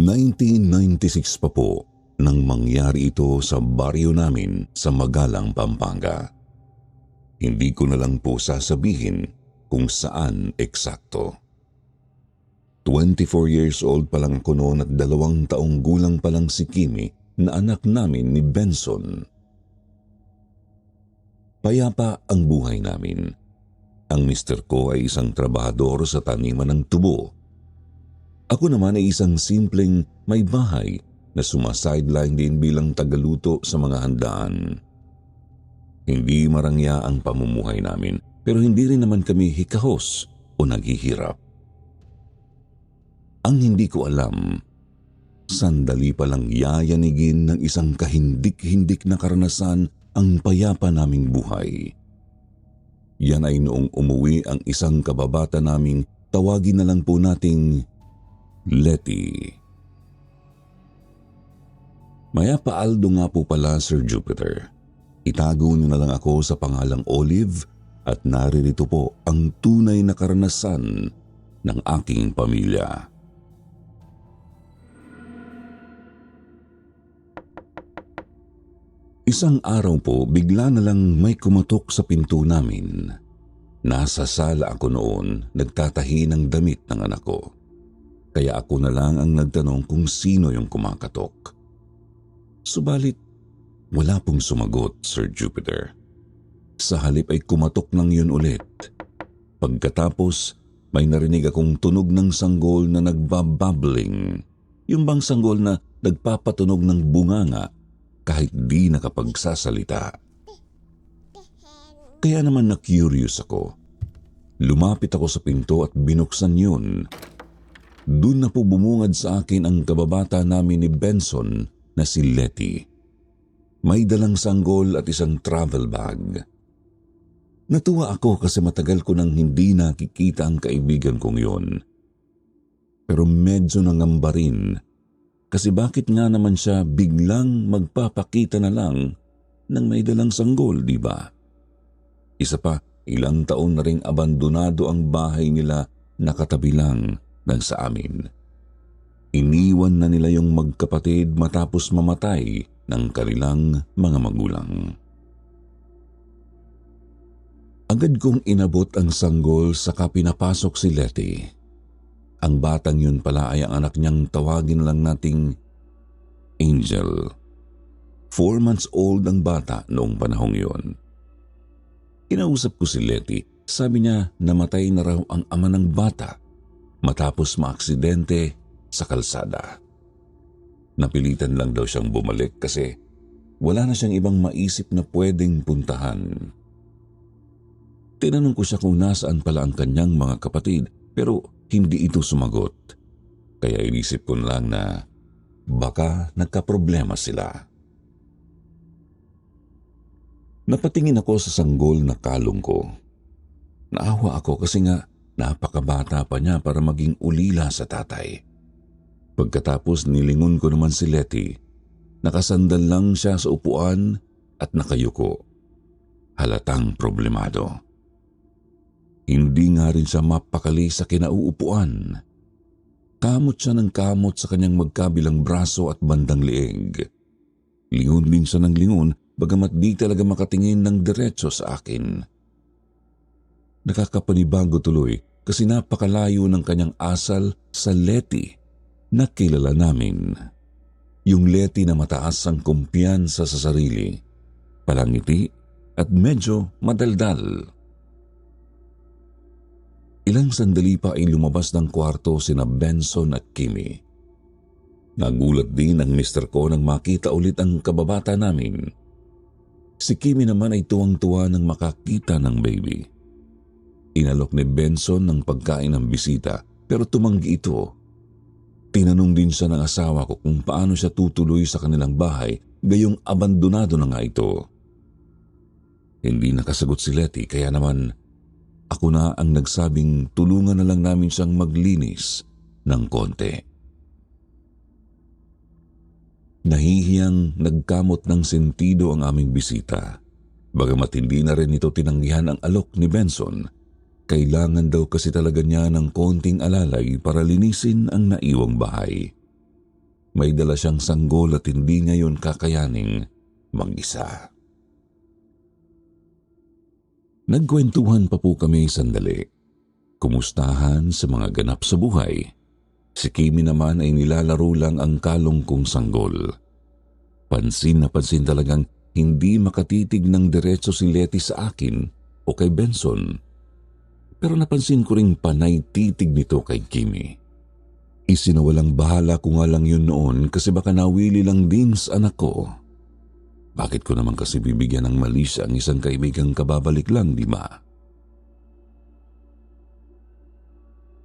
1996 pa po nang mangyari ito sa baryo namin sa Magalang, Pampanga. Hindi ko na lang po sasabihin kung saan eksakto. 24 years old pa lang ako noon at 2 taong gulang pa lang si Kimi na anak namin ni Benson. Payapa ang buhay namin. Ang mister ko ay isang trabahador sa taniman ng tubo. Ako naman ay isang simpleng may bahay na sumasideline din bilang tagaluto sa mga handaan. Hindi marangya ang pamumuhay namin pero hindi rin naman kami hikahos o naghihirap. Ang hindi ko alam, sandali pa lang yayanigin ng isang kahindik-hindik na karanasan ang payapa naming buhay. Yan ay noong umuwi ang isang kababata naming tawagin na lang po nating Letty. Mayapa Aldo nga po pala, Sir Jupiter. Itago niyo na lang ako sa pangalang Olive at naririto po ang tunay na karanasan ng aking pamilya. Isang araw po, bigla na lang may kumatok sa pinto namin. Nasa sala ako noon, nagtatahi ng damit ng anak ko. Kaya ako na lang ang nagtanong kung sino yung kumakatok. Subalit, wala pong sumagot, Sir Jupiter. Sa halip ay kumatok lang yun ulit. Pagkatapos, may narinig akong tunog ng sanggol na nagbababbling. Yung bang sanggol na nagpapatunog ng bunganga kahit di nakapagsasalita. Kaya naman na-curious ako. Lumapit ako sa pinto at binuksan yun. Doon na po bumungad sa akin ang kababata namin ni Benson na si Letty. May dalang sanggol at isang travel bag. Natuwa ako kasi matagal ko nang hindi nakikita ang kaibigan kong yun. Pero medyo nangamba rin. Kasi bakit nga naman siya biglang magpapakita na lang nang may dalang sanggol, di ba? Isa pa, ilang taon na ring abandonado ang bahay nila nakatabi lang ng sa amin. Iniwan na nila yung magkapatid matapos mamatay ng kanilang mga magulang. Agad kong inabot ang sanggol saka pinapasok si Letty. Ang batang yun pala ay ang anak niyang tawagin lang nating Angel. 4 months old ang bata noong panahong yun. Kinausap ko si Letty. Sabi niya namatay na raw ang ama ng bata matapos maaksidente sa kalsada. Napilitan lang daw siyang bumalik kasi wala na siyang ibang maisip na pwedeng puntahan. Tinanong ko siya kung nasaan pala ang kanyang mga kapatid pero hindi ito sumagot. Kaya inisip ko lang na baka nagkaproblema sila. Napatingin ako sa sanggol na kalong ko. Naawa ako kasi nga napakabata pa niya para maging ulila sa tatay. Pagkatapos nilingon ko naman si Letty. Nakasandal lang siya sa upuan at nakayuko. Halatang problemado. Hindi nga rin siya mapakali sa kinauupuan. Kamot siya ng kamot sa kanyang magkabilang braso at bandang leeg. Lingon din siya ng lingon bagamat di talaga makatingin ng diretso sa akin. Nakakapanibago tuloy kasi napakalayo ng kanyang asal sa Letty na kilala namin. Yung Letty na mataas ang kumpiyansa sa sarili, palangiti at medyo madaldal. Ilang sandali pa ay lumabas ng kwarto sina Benson at Kimi. Nagulat din ang mister ko nang makita ulit ang kababata namin. Si Kimi naman ay tuwang-tuwa nang makakita ng baby. Inalok ni Benson ng pagkain ng bisita pero tumanggi ito. Tinanong din siya ng asawa ko kung paano siya tutuloy sa kanilang bahay gayong abandonado na nga ito. Hindi nakasagot si Letty kaya naman ako na ang nagsabing tulungan na lang namin siyang maglinis ng konti. Nahihiyang nagkamot ng sentido ang aming bisita. Bagamat hindi na rin ito tinanggihan ang alok ni Benson, kailangan daw kasi talaga niya ng konting alalay para linisin ang naiwang bahay. may dala siyang sanggol at hindi niya yun kakayaning mag-isa. Nagkwentuhan pa po kami sandali. Kumustahan sa mga ganap sa buhay. Si Kimi naman ay nilalaro lang ang kalong kong sanggol. Pansin na pansin talagang hindi makatitig ng diretso si Letty sa akin o kay Benson. Pero napansin ko ring panay titig nito kay Kimi. Isinawalang bahala ko nga lang yun noon kasi baka nawili lang din sa anak ko. Bakit ko naman kasi bibigyan ng mali siya ang isang kaibigang kababalik lang, di ba?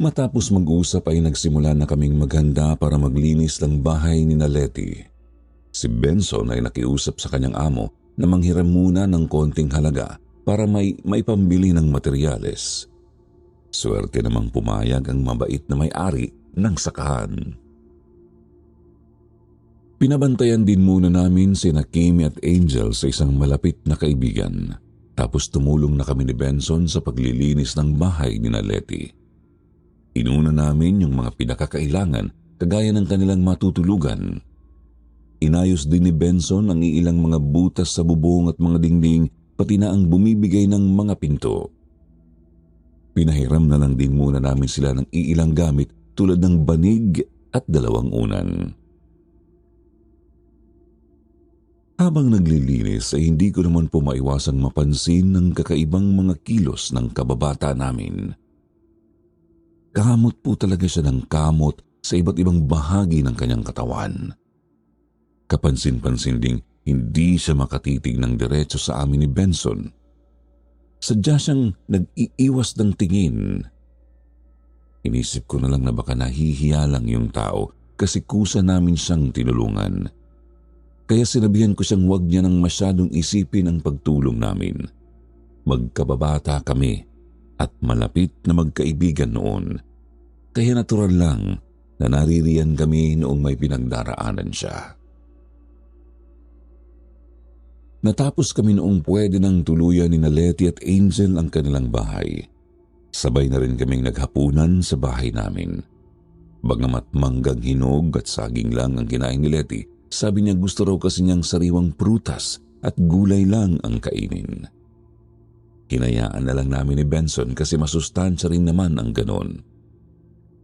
Matapos mag-usap ay nagsimula na kaming maghanda para maglinis ng bahay ni Letty. Si Benson ay nakiusap sa kanyang amo na manghiram muna ng konting halaga para may pambili ng materyales. Swerte namang pumayag ang mabait na may-ari ng sakahan. Pinabantayan din muna namin sina Kimi at Angel sa isang malapit na kaibigan. Tapos tumulong na kami ni Benson sa paglilinis ng bahay ni Letty. Inuna namin yung mga pinakakailangan kagaya ng kanilang matutulugan. Inayos din ni Benson ang ilang mga butas sa bubong at mga dingding pati na ang bumibigay ng mga pinto. Pinahiram na lang din muna namin sila ng iilang gamit tulad ng banig at 2 unan. Habang naglilinis ay hindi ko naman po maiwasang mapansin ng kakaibang mga kilos ng kababata namin. Kamot po talaga siya ng kamot sa iba't ibang bahagi ng kanyang katawan. Kapansin-pansin ding hindi siya makatitig ng diretso sa amin ni Benson. Sadya siyang nag-iiwas ng tingin. Inisip ko na lang na baka nahihiya lang yung tao kasi kusa namin siyang tinulungan. Kaya sinabihan ko siyang huwag niya nang masyadong isipin ang pagtulong namin. Magkababata kami at malapit na magkaibigan noon. Kaya natural lang na naririyan kami noong may pinagdaraanan siya. Natapos kami noong pwede nang tuluyan ni Letty at Angel ang kanilang bahay. Sabay na rin kaming naghapunan sa bahay namin. Bagamat manggang hinog at saging lang ang kinain ni Letty, sabi niya gusto raw kasi niyang sariwang prutas at gulay lang ang kainin. Hinayaan na lang namin ni Benson kasi masustansya rin naman ang ganon.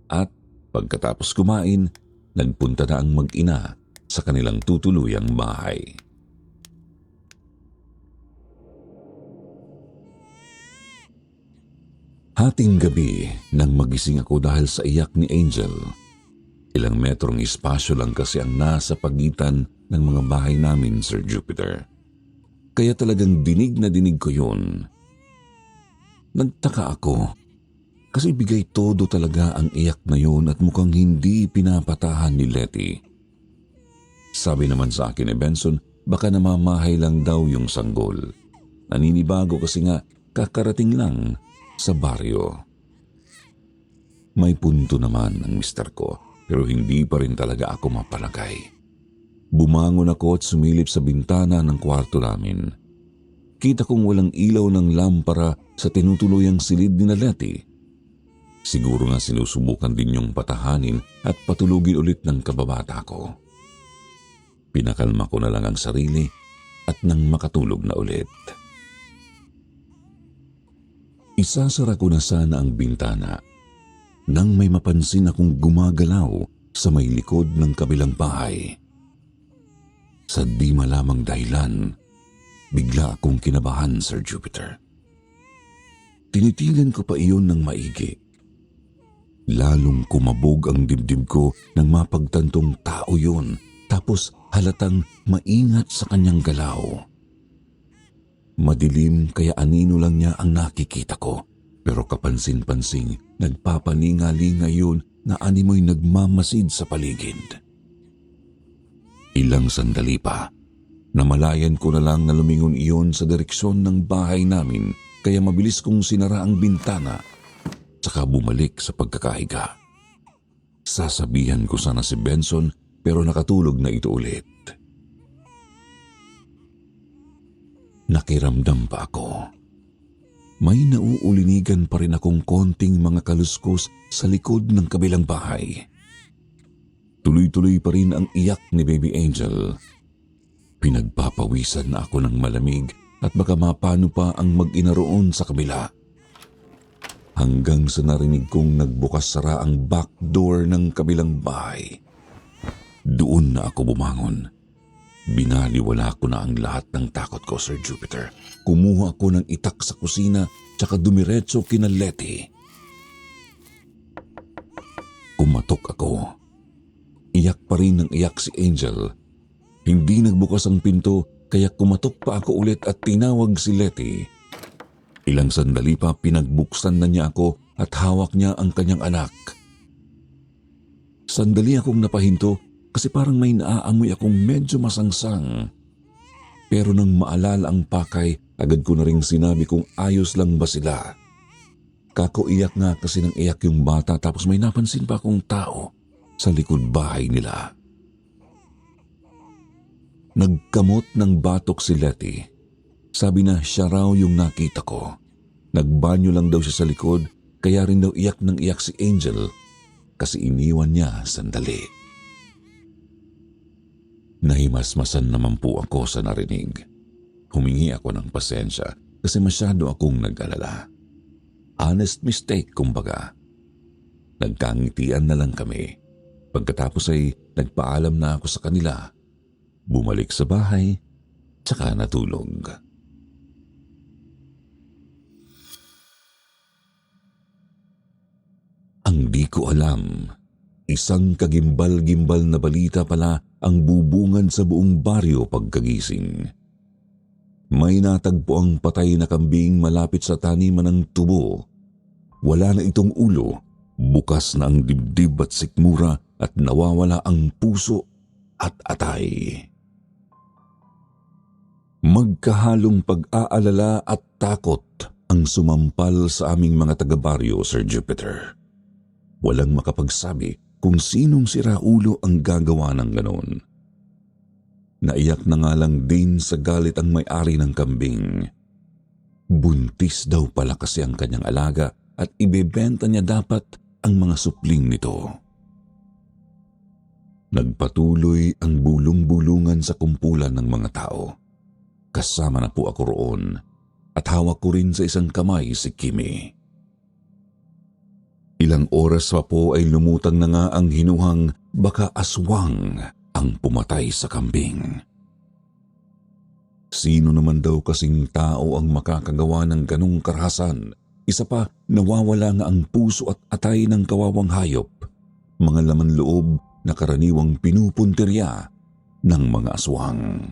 At pagkatapos kumain, nagpunta na ang mag-ina sa kanilang tutuluyang bahay. Hating gabi nang magising ako dahil sa iyak ni Angel. Ilang metrong espasyo lang kasi ang nasa pagitan ng mga bahay namin, Sir Jupiter. Kaya talagang dinig na dinig ko yun. Nagtaka ako kasi bigay todo talaga ang iyak na yun at mukhang hindi pinapatahan ni Letty. Sabi naman sa akin ni Benson, baka namamahay lang daw yung sanggol. Naninibago kasi nga kakarating lang sa baryo. May punto naman ang mister ko. Pero hindi pa rin talaga ako mapalagay. Bumangon ako at sumilip sa bintana ng kwarto namin. Kita kong walang ilaw ng lampara sa tinutuluyang silid ni Letty. Siguro nga sinusubukan din yung patahanin at patulugin ulit ng kababata ko. Pinakalma ko na lang ang sarili at nang makatulog na ulit. Isasara ko na sana ang bintana nang may mapansin akong gumagalaw sa may likod ng kabilang bahay. Sa di malamang dahilan, bigla akong kinabahan, Sir Jupiter. Tinitigan ko pa iyon ng maigi. Lalong kumabog ang dibdib ko nang mapagtantong tao yun, tapos halatang maingat sa kanyang galaw. Madilim kaya anino lang niya ang nakikita ko. Pero kapansin-pansing, nagpapalinga-linga yun na animoy nagmamasid sa paligid. Ilang sandali pa, namalayan ko na lang na lumingon iyon sa direksyon ng bahay namin kaya mabilis kong sinara ang bintana saka bumalik sa pagkakahiga. Sasabihan ko sana si Benson pero nakatulog na ito ulit. Nakiramdam pa ako. May nauulinigan pa rin akong konting mga kaluskos sa likod ng kabilang bahay. Tuloy-tuloy pa rin ang iyak ni Baby Angel. Pinagpapawisan na ako ng malamig at baka mapano pa ang mag-ina roon sa kabila. Hanggang sa narinig kong nagbukas-sara ang back door ng kabilang bahay. Doon na ako bumangon. Binaliwala ko na ang lahat ng takot ko, Sir Jupiter. Kumuha ako ng itak sa kusina tsaka dumiretso kina Letty. Kumatok ako. Iyak pa rin ng iyak si Angel. Hindi nagbukas ang pinto kaya kumatok pa ako ulit at tinawag si Letty. Ilang sandali pa pinagbuksan na niya ako at hawak niya ang kanyang anak. Sandali akong napahinto kasi parang may naaamoy akong medyo masangsang. Pero nang maalala ang pakay, agad ko na ring sinabi kung ayos lang ba sila. Kako iyak nga kasi nang iyak yung bata tapos may napansin pa akong tao sa likod bahay nila. Nagkamot ng batok si Letty. Sabi na siya raw yung nakita ko. Nagbanyo lang daw siya sa likod kaya rin daw iyak ng iyak si Angel kasi iniwan niya sandali. Nahimasmasan naman po ako sa narinig. Humingi ako ng pasensya kasi masyado akong nag-alala. Honest mistake kumbaga. Nagkangitian na lang kami. Pagkatapos ay nagpaalam na ako sa kanila. Bumalik sa bahay, tsaka natulog. Ang di ko alam, isang kagimbal-gimbal na balita pala ang bubungad sa buong baryo pagkagising. May natagpo ang patay na kambing malapit sa taniman ng tubo. Wala na itong ulo, bukas na ang dibdib at sikmura at nawawala ang puso at atay. Magkahalong pag-aalala at takot ang sumampal sa aming mga taga-baryo, Sir Jupiter. Walang makapagsabi kung sinong siraulo ang gagawa ng ganon. Naiyak na nga lang din sa galit ang may-ari ng kambing. Buntis daw pala kasi ang kanyang alaga at ibebenta niya dapat ang mga supling nito. Nagpatuloy ang bulong-bulungan sa kumpulan ng mga tao. Kasama na po ako roon at hawak ko rin sa isang kamay si Kimi. Ilang oras pa po ay lumutang na nga ang hinuhang baka aswang ang pumatay sa kambing. Sino naman daw kasing tao ang makakagawa ng ganong karahasan? Isa pa, nawawala nga ang puso at atay ng kawawang hayop, mga laman loob na karaniwang pinupuntirya ng mga aswang.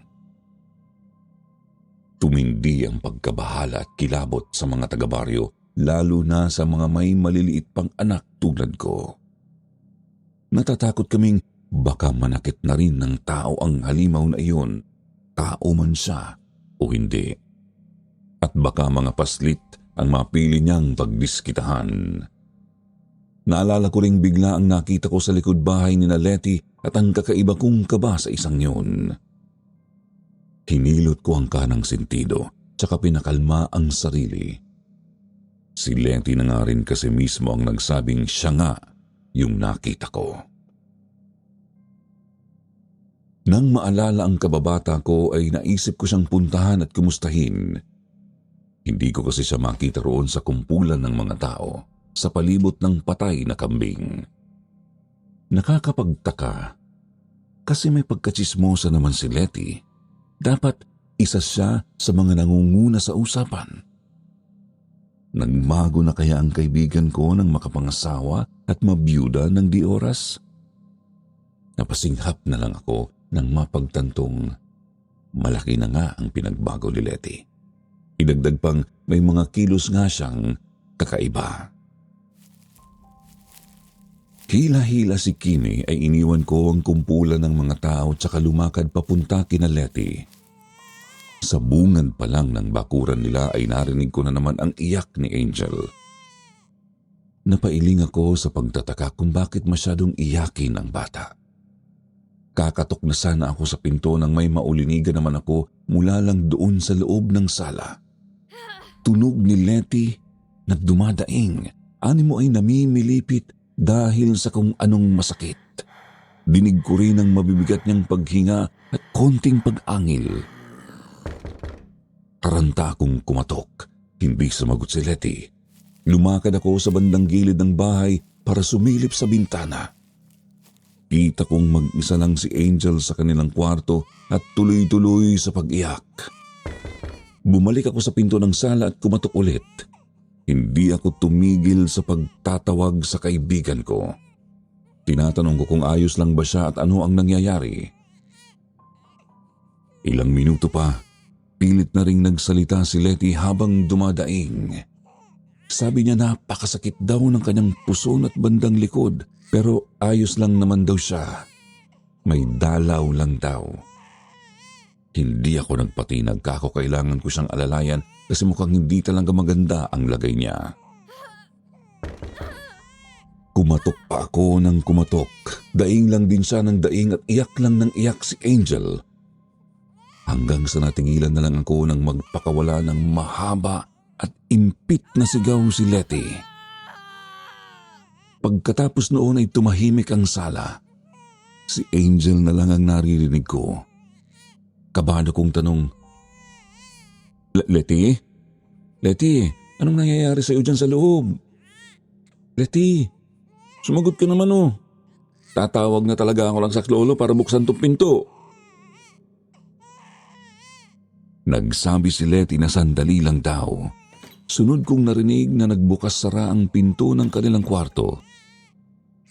Tumindi ang pagkabahala at kilabot sa mga taga-baryo, lalo na sa mga may maliliit pang anak tulad ko. Natatakot kaming baka manakit na rin ng tao ang halimaw na iyon, tao man siya o hindi. At baka mga paslit ang mapili niyang pagdiskitahan. Naalala ko ring bigla ang nakita ko sa likod bahay ni Letty at ang kakaiba kong kaba sa isang yun. Hinilot ko ang kanang sentido, tsaka pinakalma ang sarili. Si Letty na nga rin kasi mismo ang nagsabing siya nga yung nakita ko. Nang maalala ang kababata ko ay naisip ko siyang puntahan at kumustahin. Hindi ko kasi siya makita roon sa kumpulan ng mga tao sa palibot ng patay na kambing. Nakakapagtaka kasi may pagkatsismosa naman si Letty. Dapat isa siya sa mga nangunguna sa usapan. Nagbago na kaya ang kaibigan ko nang makapangasawa at mabiyuda ng di oras? Napasinghap na lang ako nang mapagtantong malaki na nga ang pinagbago ni Letty. Idagdag pang may mga kilos nga siyang kakaiba. Hila-hila si Kimi ay iniwan ko ang kumpulan ng mga tao tsaka lumakad papunta kina Letty. Sa bungad pa lang ng bakuran nila ay narinig ko na naman ang iyak ni Angel. Napailing ako sa pagtataka kung bakit masyadong iyakin ang bata. Kakatok na sana ako sa pinto nang may maulinigan naman ako mula lang doon sa loob ng sala. Tunog ni Letty na dumadaing, animo ay namimilipit dahil sa kung anong masakit. Dinig ko rin ang mabibigat niyang paghinga at konting pag-angil. Taranta akong kumatok. Hindi sumagot si Letty. Lumakad ako sa bandang gilid ng bahay para sumilip sa bintana. Kita kong mag-isa lang si Angel sa kanilang kwarto at tuloy-tuloy sa pag-iyak. Bumalik ako sa pinto ng sala at kumatok ulit. Hindi ako tumigil sa pagtatawag sa kaibigan ko. Tinatanong ko kung ayos lang ba siya at ano ang nangyayari. Ilang minuto pa, pilit na ring nagsalita si Letty habang dumadaing. Sabi niya napakasakit daw ng kanyang puson at bandang likod, pero ayos lang naman daw siya. May dalaw lang daw. Hindi ako nagpatinag kako, kailangan ko siyang alalayan kasi mukhang hindi talaga maganda ang lagay niya. Kumatok pa ako ng kumatok. Daing lang din siya ng daing at iyak lang ng iyak si Angel. Hanggang sa natigilan na lang ako nang magpakawala ng mahaba at impit na sigaw si Letty. Pagkatapos noon ay tumahimik ang sala. Si Angel na lang ang naririnig ko. Kabado kong tanong, Letty? Letty, anong nangyayari sa'yo dyan sa loob? Letty, sumagot ka naman oh. Tatawag na talaga ako lang sa lolo para buksan tong pinto. Nagsabi si Letty na sandali lang daw. Sunod kong narinig na nagbukas-sara ang pinto ng kanilang kwarto.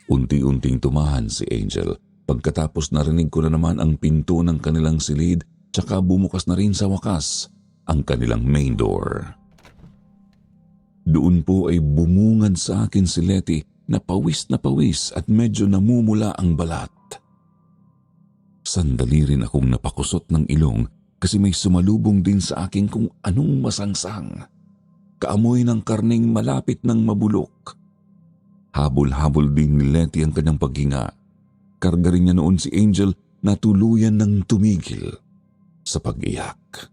Unti-unting tumahan si Angel. Pagkatapos narinig ko na naman ang pinto ng kanilang silid, tsaka bumukas na rin sa wakas ang kanilang main door. Doon po ay bumungad sa akin si Letty na pawis at medyo namumula ang balat. Sandali rin akong napakusot ng ilong kasi may sumalubong din sa akin kung anong masangsang. Kaamoy ng karning malapit ng mabulok. Habol-habol din ni Letty ang kanyang paghinga. Karga rin niya noon si Angel na tuluyan ng tumigil sa pag-iyak.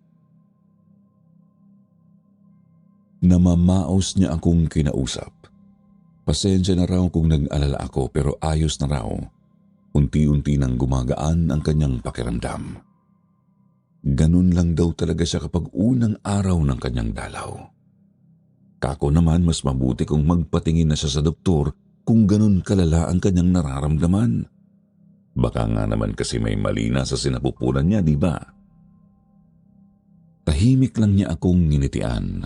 Namamaos niya akong kinausap. Pasensya na raw kung nag-alala ako pero ayos na raw. Unti-unti nang gumagaan ang kanyang pakiramdam. Ganun lang daw talaga siya kapag unang araw ng kanyang dalaw. Kako naman mas mabuti kung magpatingin na siya sa doktor kung ganun kalala ang kanyang nararamdaman. Baka nga naman kasi may mali na sa sinapupunan niya, di ba? Tahimik lang niya akong nginitian.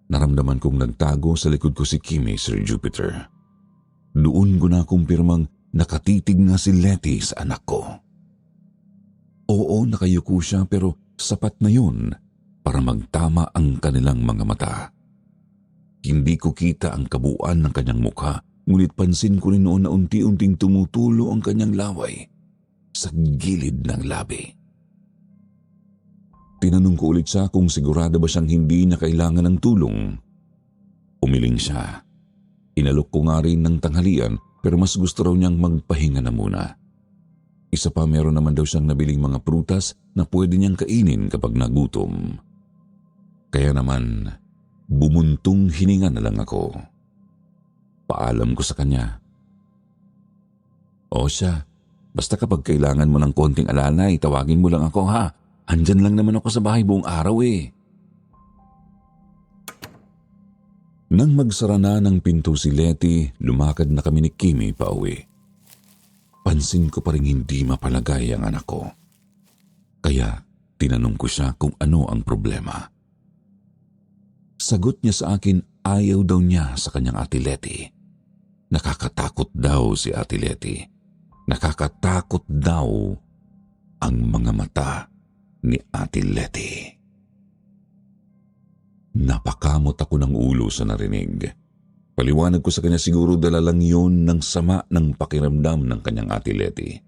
Naramdaman kong nagtago sa likod ko si Kimi, Sir Jupiter. Doon ko na kumpirmang nakatitig nga si Letty sa anak ko. Oo, nakayuko siya pero sapat na yun para magtama ang kanilang mga mata. Hindi ko kita ang kabuuan ng kanyang mukha, ngunit pansin ko rin noon na unti-unting tumutulo ang kanyang laway sa gilid ng labi. Tinanong ko ulit siya kung sigurado ba siyang hindi niya kailangan ng tulong. Umiling siya. Inalok ko nga rin ng tanghalian pero mas gusto raw niyang magpahinga na muna. Isa pa, meron naman daw siyang nabiling mga prutas na pwede niyang kainin kapag nagutom. Kaya naman, bumuntong hininga na lang ako. Paalam ko sa kanya. O siya, basta kapag kailangan mo ng konting alalay, tawagin mo lang ako ha. Andyan lang naman ako sa bahay buong araw eh. Nang magsara na ng pinto si Letty, lumakad na kami ni Kimi pa uwi. Pansin ko pa rin hindi mapalagay ang anak ko. Kaya tinanong ko siya kung ano ang problema. Sagot niya sa akin, ayaw daw niya sa kanyang Ate Letty. Nakakatakot daw si Ate Letty. Nakakatakot daw ang mga mata ni Ate Letty. Napakamot ako ng ulo sa narinig. Paliwanag ko sa kanya siguro dala lang yun ng sama ng pakiramdam ng kanyang Ate Letty.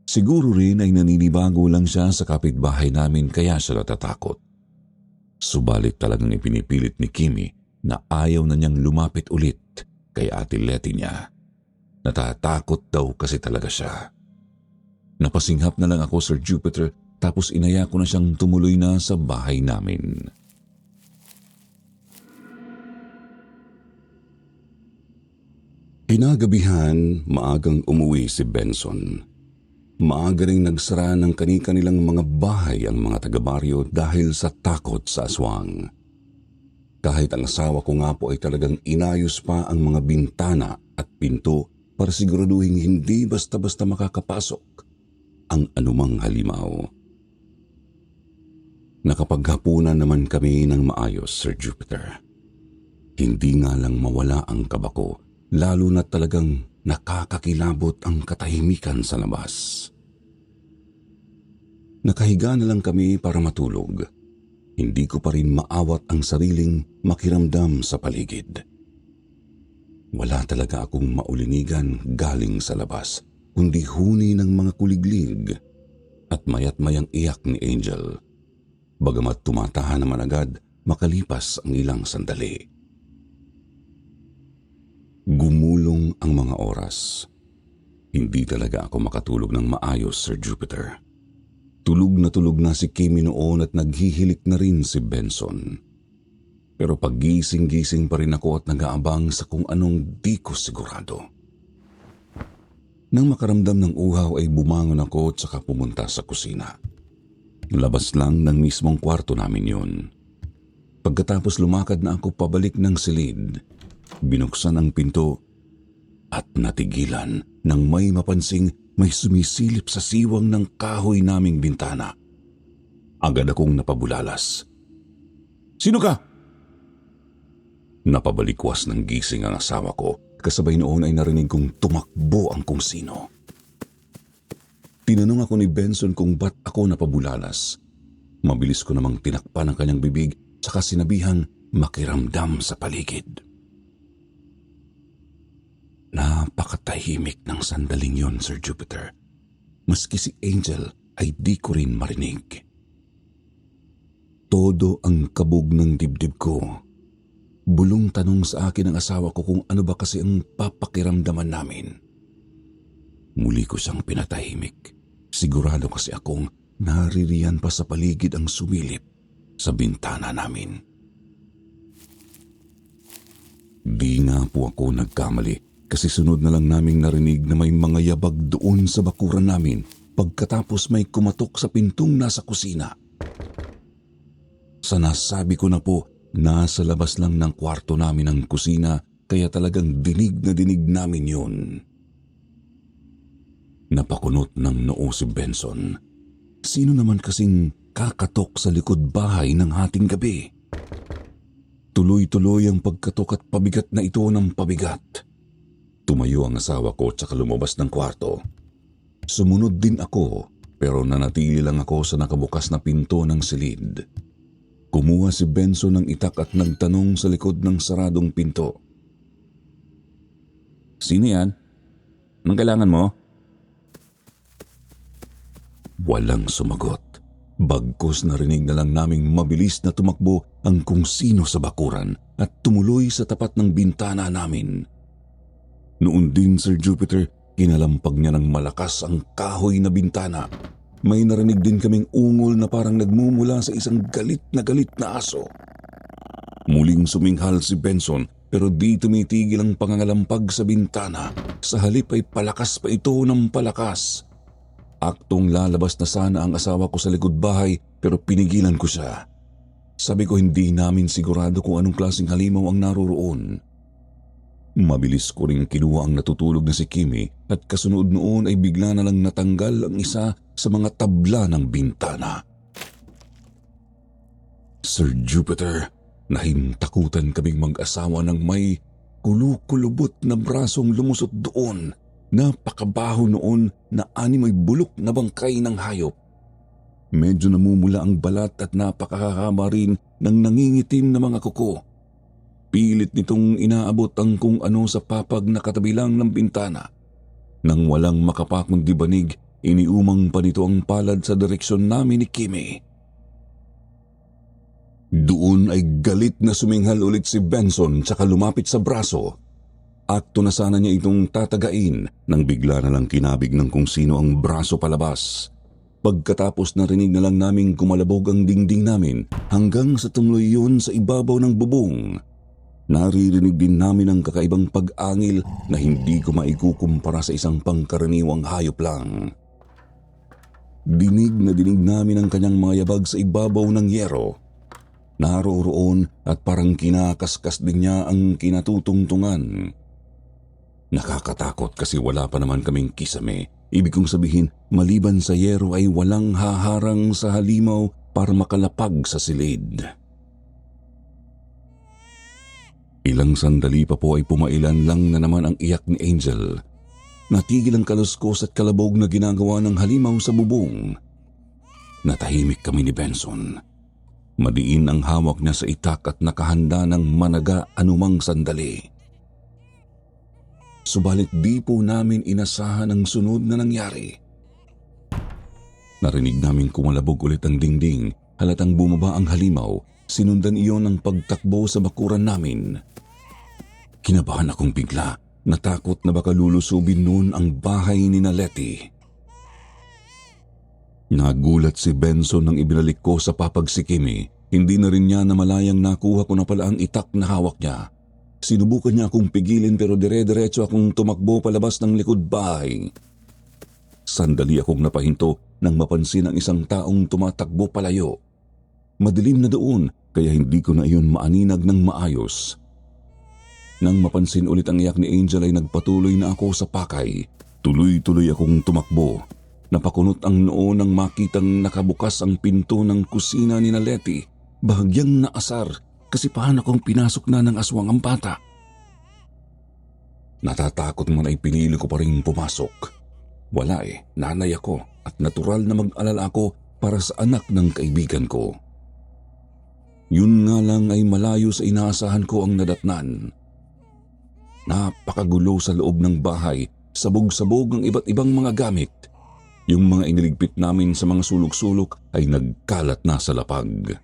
Siguro rin ay naninibago lang siya sa kapitbahay namin kaya siya natatakot. Subalit talagang ipinipilit ni Kimi na ayaw na niyang lumapit ulit kay Ate Letty niya. Natatakot daw kasi talaga siya. Napasinghap na lang ako, Sir Jupiter, tapos inaya ko na siyang tumuloy na sa bahay namin. Kinagabihan, maagang umuwi si Benson. Maaga ring nagsara ng kani-kanilang mga bahay ang mga taga-baryo dahil sa takot sa aswang. Kahit ang asawa ko nga po ay talagang inayos pa ang mga bintana at pinto para siguraduhin hindi basta-basta makakapasok ang anumang halimaw. Nakapaghapunan naman kami ng maayos, Sir Jupiter. Hindi nga lang mawala ang kaba ko, lalo na talagang nakakakilabot ang katahimikan sa labas. Nakahiga na lang kami para matulog. Hindi ko pa rin maawat ang sariling makiramdam sa paligid. Wala talaga akong maulinigan galing sa labas, kundi huni ng mga kuliglig at mayat-mayang iyak ni Angel. Bagamat tumatahan naman agad makalipas ang ilang sandali. Gumulong ang mga oras. Hindi talaga ako makatulog ng maayos, Sir Jupiter. Tulog na si Kimi noon at naghihilik na rin si Benson. Pero paggising-gising pa rin ako at nag-aabang sa kung anong di ko sigurado. Nang makaramdam ng uhaw ay bumangon ako at saka pumunta sa kusina. Labas lang ng mismong kwarto namin yun. Pagkatapos lumakad na ako pabalik ng silid, binuksan ang pinto at natigilan nang may mapansing may sumisilip sa siwang ng kahoy naming bintana. Agad akong napabulalas. "Sino ka?" Napabalikwas ng gising ang asawa ko, kasabay noon ay narinig kong tumakbo ang kung sino. Tinanong ako ni Benson kung ba't ako napabulalas. Mabilis ko namang tinakpan ang kanyang bibig saka sinabihang makiramdam sa paligid. Napakatahimik ng sandaling yon, Sir Jupiter. Maski si Angel ay di ko rin marinig. Todo ang kabog ng dibdib ko. Bulong tanong sa akin ng asawa ko kung ano ba kasi ang papakiramdaman namin. Muli ko siyang pinatahimik. Sigurado kasi akong naririyan pa sa paligid ang sumilip sa bintana namin. Di nga po ako nagkamali. Kasi sunod na lang naming narinig na may mga yabag doon sa bakuran namin pagkatapos may kumatok sa pintong nasa kusina. Sa nasabi ko na po, nasa labas lang ng kwarto namin ang kusina kaya talagang dinig na dinig namin yun. Napakunot ng noo si Benson. Sino naman kasing kakatok sa likod bahay ng hating gabi? Tuloy-tuloy ang pagkatok at pabigat na ito ng pabigat. Tumayo ang asawa ko at saka lumabas ng kwarto. Sumunod din ako pero nanatili lang ako sa nakabukas na pinto ng silid. Kumuha si Benson ng itak at nagtanong sa likod ng saradong pinto. "Sino yan? Anong kailangan mo?" Walang sumagot. Bagkus narinig na lang naming mabilis na tumakbo ang kung sino sa bakuran at tumuloy sa tapat ng bintana namin. Noon din, Sir Jupiter, kinalampag niya ng malakas ang kahoy na bintana. May narinig din kaming ungol na parang nagmumula sa isang galit na aso. Muling suminghal si Benson pero di tumitigil ang pangangalampag sa bintana. Sa halip ay palakas pa ito ng palakas. Aktong lalabas na sana ang asawa ko sa likod bahay pero pinigilan ko siya. Sabi ko hindi namin sigurado kung anong klaseng halimaw ang naroroon. Mabilis ko ring kinuha ang natutulog na si Kimi at kasunod noon ay bigla na lang natanggal ang isa sa mga tabla ng bintana. Sir Jupiter, nahintakutan kaming mag-asawa nang may kulukulubot na brasong lumusot doon. Napakabaho noon na may bulok na bangkay ng hayop. Medyo namumula ang balat at napakahaba rin ng nangingitim na mga kuko. Pilit nitong inaabot ang kung ano sa papag na katabi lang ng bintana. Nang walang makapakong dibanig, iniumang pa nito ang palad sa direksyon namin ni Kimi. Doon ay galit na suminghal ulit si Benson tsaka lumapit sa braso. Akto na sana niya itong tatagain nang bigla na lang kinabig ng kung sino ang braso palabas. Pagkatapos narinig na lang naming kumalabog ang dingding namin hanggang sa tumuloy yun sa ibabaw ng bubong. Naririnig din namin ang kakaibang pag-angil na hindi ko maikukumpara sa isang pangkaraniwang hayop lang. Dinig na dinig namin ang kanyang mga yabag sa ibabaw ng yero. Naroroon at parang kinakaskas din niya ang kinatutungtungan. Nakakatakot kasi wala pa naman kaming kisame. Ibig kong sabihin, maliban sa yero ay walang haharang sa halimaw para makalapag sa silid. Ilang sandali pa po ay pumailan lang na naman ang iyak ni Angel. Natigil ang kaluskos at kalabog na ginagawa ng halimaw sa bubong. Natahimik kami ni Benson. Madiin ang hawak niya sa itak at nakahanda ng managa anumang sandali. Subalit di po namin inasahan ang sunod na nangyari. Narinig namin kumalabog ulit ang dingding, halatang bumaba ang halimaw, sinundan iyon ng pagtakbo sa bakuran namin. Kinabahan akong bigla, natakot na baka lulusubin noon ang bahay ni Letty. Nagulat si Benson nang ibinalik ko sa papagsikimi. Hindi na rin niya namalayang nakuha ko na pala ang itak na hawak niya. Sinubukan niya akong pigilin pero dire-diretso akong tumakbo palabas ng likod bahay. Sandali akong napahinto nang mapansin ang isang taong tumatakbo palayo. Madilim na doon kaya hindi ko na iyon maaninag ng maayos. Nang mapansin ulit ang iyak ni Angel ay nagpatuloy na ako sa pakay. Tuloy-tuloy akong tumakbo. Napakunot ang noo nang makitang nakabukas ang pinto ng kusina ni Letty. Bahagyang naasar kasi paano kung pinasok na ng aswang ang bata. Natatakot man ay pinili ko pa rin pumasok. Wala nanay ako at natural na mag-alala ako para sa anak ng kaibigan ko. Yun nga lang ay malayo sa inaasahan ko ang nadatnan. Napakagulo sa loob ng bahay, sabog-sabog ang iba't ibang mga gamit. Yung mga iniligpit namin sa mga sulok-sulok ay nagkalat na sa lapag.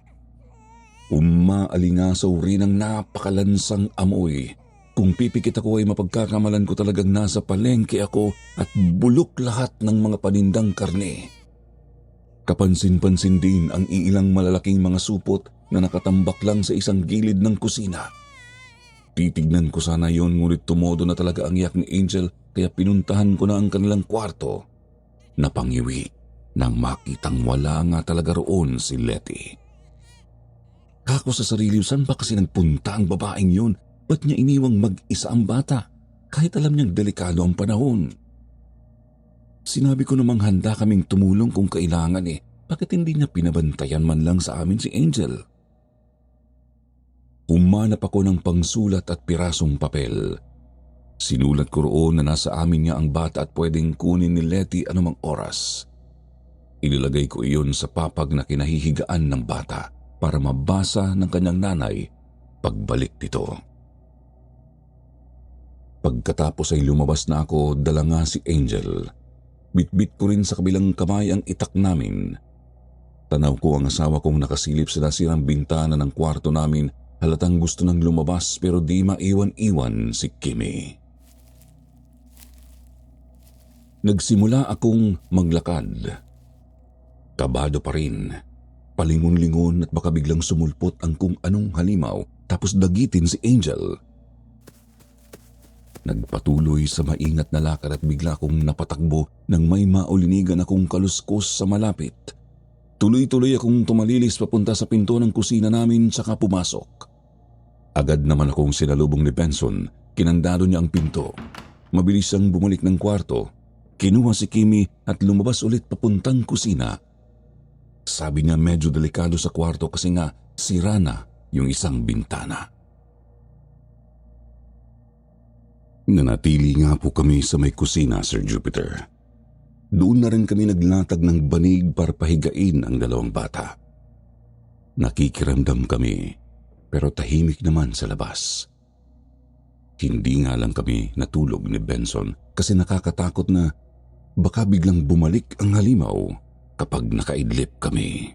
Umaalingasaw rin ang napakalansang amoy. Kung pipikit ako ay mapagkakamalan ko talagang nasa palengke ako at bulok lahat ng mga panindang karne. Kapansin-pansin din ang iilang malalaking mga supot na nakatambak lang sa isang gilid ng kusina. Titignan ko sana yon ngunit tumodo na talaga ang iyak ni Angel kaya pinuntahan ko na ang kanilang kwarto. Napangiwi nang makitang wala nga talaga roon si Letty. Kako sa sarili, saan ba kasi nagpunta ang babaeng yun? Ba't niya iniwang mag-isa ang bata? Kahit alam niyang delikado ang panahon. Sinabi ko namang handa kaming tumulong kung kailangan Bakit hindi niya pinabantayan man lang sa amin si Angel? Humanap ako ng pangsulat at pirasong papel. Sinulat ko roon na nasa amin niya ang bata at pwedeng kunin ni Letty anumang oras. Inilagay ko iyon sa papag na kinahihigaan ng bata para mabasa ng kanyang nanay pagbalik nito. Pagkatapos ay lumabas na ako, dala nga si Angel. Bitbit ko rin sa kabilang kamay ang itak namin. Tanaw ko ang asawa kong nakasilip sa nasirang bintana ng kwarto namin. Halatang gusto nang lumabas pero di maiwan-iwan si Kimi. Nagsimula akong maglakad. Kabado pa rin. Palingon-lingon at baka biglang sumulpot ang kung anong halimaw tapos dagitin si Angel. Nagpatuloy sa maingat na lakad at bigla akong napatakbo nang may maulinigan akong kaluskos sa malapit. Tuloy-tuloy akong tumalilis papunta sa pinto ng kusina namin saka pumasok. Agad naman akong sinalubong ni Benson. Kinandado niya ang pinto. Mabilis siyang bumalik ng kwarto. Kinuha si Kimi at lumabas ulit papuntang kusina. Sabi niya medyo delikado sa kwarto kasi nga sira na yung isang bintana. Nanatili nga po kami sa may kusina, Sir Jupiter. Doon na rin kami naglatag ng banig para pahigain ang dalawang bata. Nakikiramdam kami, pero tahimik naman sa labas. Hindi nga lang kami natulog ni Benson kasi nakakatakot na baka biglang bumalik ang halimaw kapag nakaidlip kami.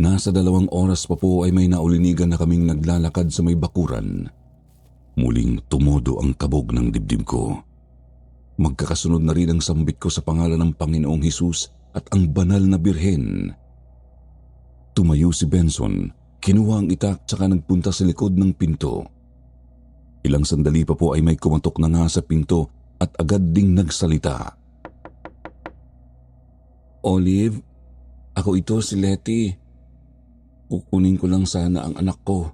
Nasa 2 oras pa po ay may naulinigan na kaming naglalakad sa may bakuran. Muling tumodo ang kabog ng dibdib ko. Magkakasunod na rin ang sambit ko sa pangalan ng Panginoong Hesus at ang banal na Birhen. Tumayo si Benson, Kinuha ang itak tsaka nagpunta sa likod ng pinto. Ilang sandali pa po ay may kumatok na nga sa pinto at agad ding nagsalita. Olive, ako ito si Letty. Kukunin ko lang sana ang anak ko.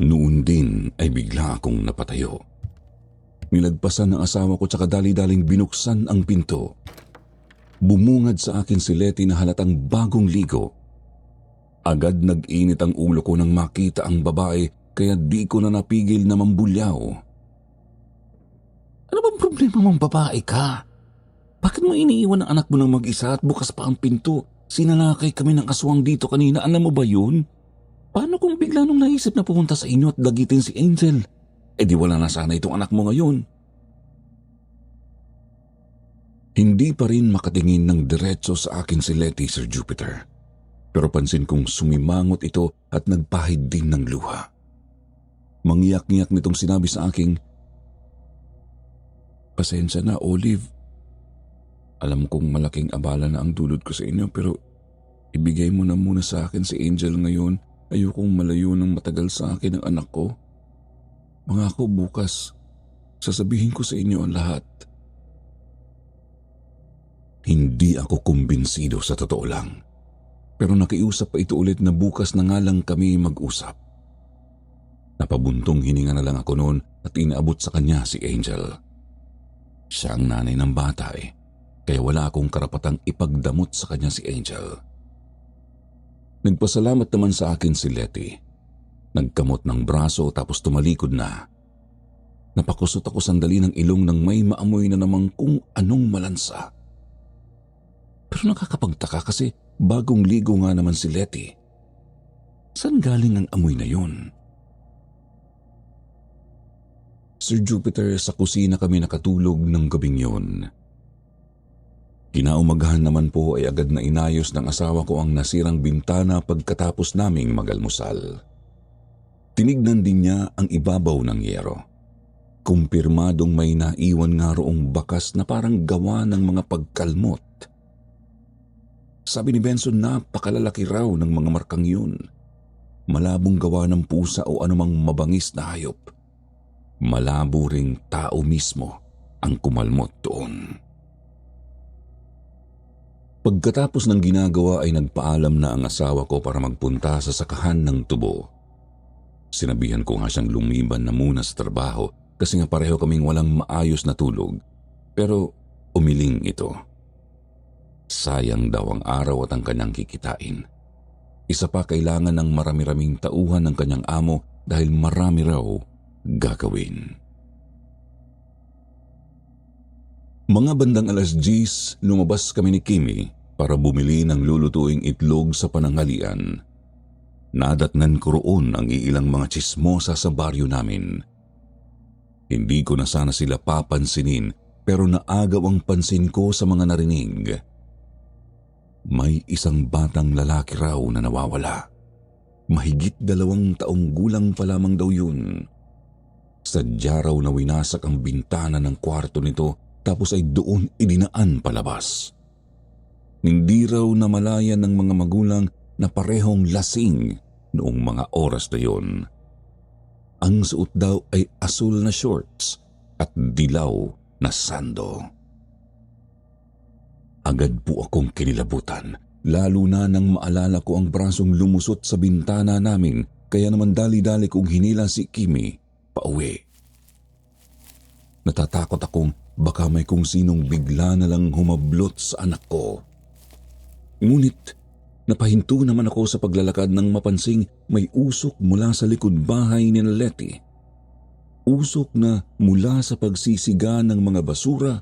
Noon din ay bigla akong napatayo. Nilagpasan ng asawa ko tsaka dali-daling binuksan ang pinto. Bumungad sa akin si Letty na halatang bagong ligo. Agad nag-init ang ulo ko nang makita ang babae kaya di ko na napigil na mambulyaw. Ano bang problema mong babae ka? Bakit mo iniiwan ang anak mo ng mag-isa at bukas pa ang pinto? Sinalakay kami ng aswang dito kanina, alam mo ba yun? Paano kung bigla nung naisip na pumunta sa inyo at dagitin si Angel? Di wala na sana itong anak mo ngayon. Hindi pa rin makatingin ng diretso sa akin si Letty, Sir Jupiter. Pero pansin kong sumimangot ito at nagpahid din ng luha. Mangyak-ngyak nitong sinabi sa aking, Pasensya na, Olive. Alam kong malaking abala na ang dulot ko sa inyo pero ibigay mo na muna sa akin si Angel ngayon. Ayokong malayo ng matagal sa akin ang anak ko. Mangako bukas, sasabihin ko sa inyo ang lahat. Hindi ako kumbinsido sa totoo lang. Pero nakiusap pa ito ulit na bukas na nga lang kami mag-usap. Napabuntong hininga na lang ako noon at inaabot sa kanya si Angel. Siya ang nanay ng bata kaya wala akong karapatang ipagdamot sa kanya si Angel. Nagpasalamat naman sa akin si Letty. Nagkamot ng braso tapos tumalikod na. Napakusot ako sandali ng ilong nang may maamoy na namang kung anong malansa. Pero nakakapagtaka kasi bagong ligo nga naman si Letty. Saan galing ang amoy na yun? Sir Jupiter, sa kusina kami nakatulog ng gabing yun. Kinaumagahan naman po ay agad na inayos ng asawa ko ang nasirang bintana pagkatapos naming magalmusal. Tinignan din niya ang ibabaw ng yero. Kumpirmadong may naiwan nga roong bakas na parang gawa ng mga pagkalmot. Sabi ni Benson, napakalalaki raw ng mga markang yun. Malabong gawa ng pusa o anumang mabangis na hayop. Malabo ring tao mismo ang kumalmot doon. Pagkatapos ng ginagawa ay nagpaalam na ang asawa ko para magpunta sa sakahan ng tubo. Sinabihan ko nga siyang lumiban na muna sa trabaho kasi nga pareho kaming walang maayos na tulog. Pero umiling ito. Sayang daw ang araw at ang kanyang kikitain. Isa pa, kailangan ng marami-raming tauhan ng kanyang amo dahil marami raw gagawin. Mga bandang 10:00, lumabas kami ni Kimi para bumili ng lulutuing itlog sa pananghalian. Nadatnan ko roon ang iilang mga tsismosa sa baryo namin. Hindi ko na sana sila papansinin pero naagaw ang pansin ko sa mga narinig. May isang batang lalaki raw na nawawala. Mahigit 2 taong gulang pa lamang daw yun. Sadya raw na winasak ang bintana ng kwarto nito tapos ay doon idinaan palabas. Hindi raw namalayan ng mga magulang na parehong lasing noong mga oras na yon. Ang suot daw ay asul na shorts at dilaw na sando. Agad po akong kinilabutan, lalo na nang maalala ko ang brasong lumusot sa bintana namin, kaya naman dali-dali kong hinila si Kimi pauwi. Natatakot akong baka may kung sinong bigla na lang humablot sa anak ko. Ngunit napahinto naman ako sa paglalakad nang mapansing may usok mula sa likod bahay ni Letty. Usok na mula sa pagsisiga ng mga basura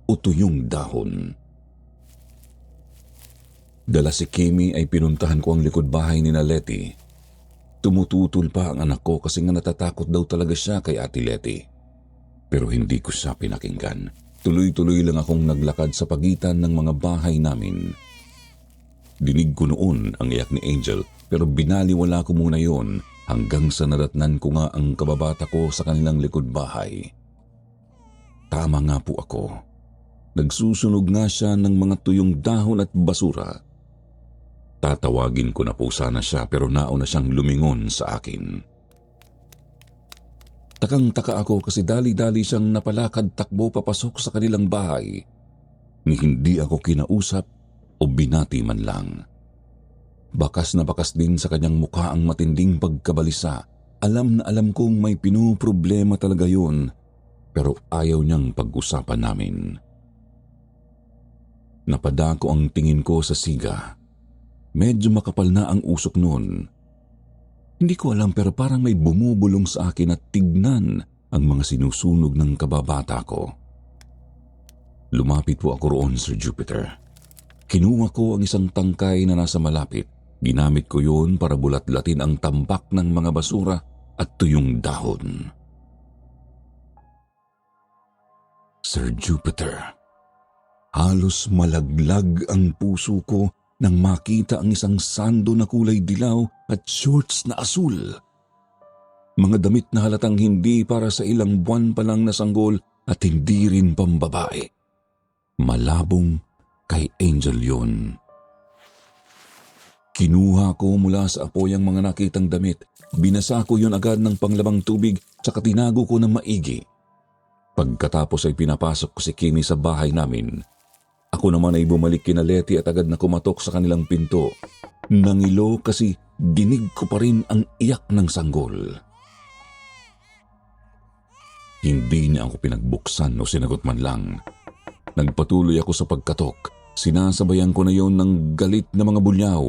o tuyong dahon. Dala si Kimi ay pinuntahan ko ang likod bahay ni Letty. Tumututol pa ang anak ko kasi nga natatakot daw talaga siya kay Ate Letty. Pero hindi ko siya pinakinggan. Tuloy-tuloy lang akong naglakad sa pagitan ng mga bahay namin. Dinig ko noon ang iyak ni Angel pero binaliwala ko muna yon hanggang sa nadatnan ko nga ang kababata ko sa kanilang likod bahay. Tama nga po ako. Nagsusunog nga siya ng mga tuyong dahon at basura. Tatawagin ko na po sana siya pero nauna siyang lumingon sa akin. Takang-taka ako kasi dali-dali siyang napalakad takbo papasok sa kanilang bahay. Ni hindi ako kinausap o binati man lang. Bakas na bakas din sa kanyang mukha ang matinding pagkabalisa. Alam na alam kong may pinoproblema talaga yun, pero ayaw niyang pag-usapan namin. Napadako ang tingin ko sa siga. Medyo makapal na ang usok noon. Hindi ko alam pero parang may bumubulong sa akin at tignan ang mga sinusunog ng kababata ko. Lumapit po ako roon, Sir Jupiter. Kinuha ko ang isang tangkay na nasa malapit. Ginamit ko yun para bulat-latin ang tambak ng mga basura at tuyong dahon. Sir Jupiter, halos malaglag ang puso ko nang makita ang isang sando na kulay dilaw at shorts na asul. Mga damit na halatang hindi para sa ilang buwan pa lang na sanggol at hindi rin pambabae. Malabong kay Angel yun. Kinuha ko mula sa apoy ang mga nakitang damit. Binasa ko yun agad ng panglabang tubig tsaka tinago ko ng maigi. Pagkatapos ay pinapasok ko si Kimi sa bahay namin. Ako naman ay bumalik kina Letty at agad na kumatok sa kanilang pinto. Nangilo kasi dinig ko pa rin ang iyak ng sanggol. Hindi niya ako pinagbuksan o sinagot man lang. Nagpatuloy ako sa pagkatok. Sinasabayan ko na yon ng galit na mga bunyaw.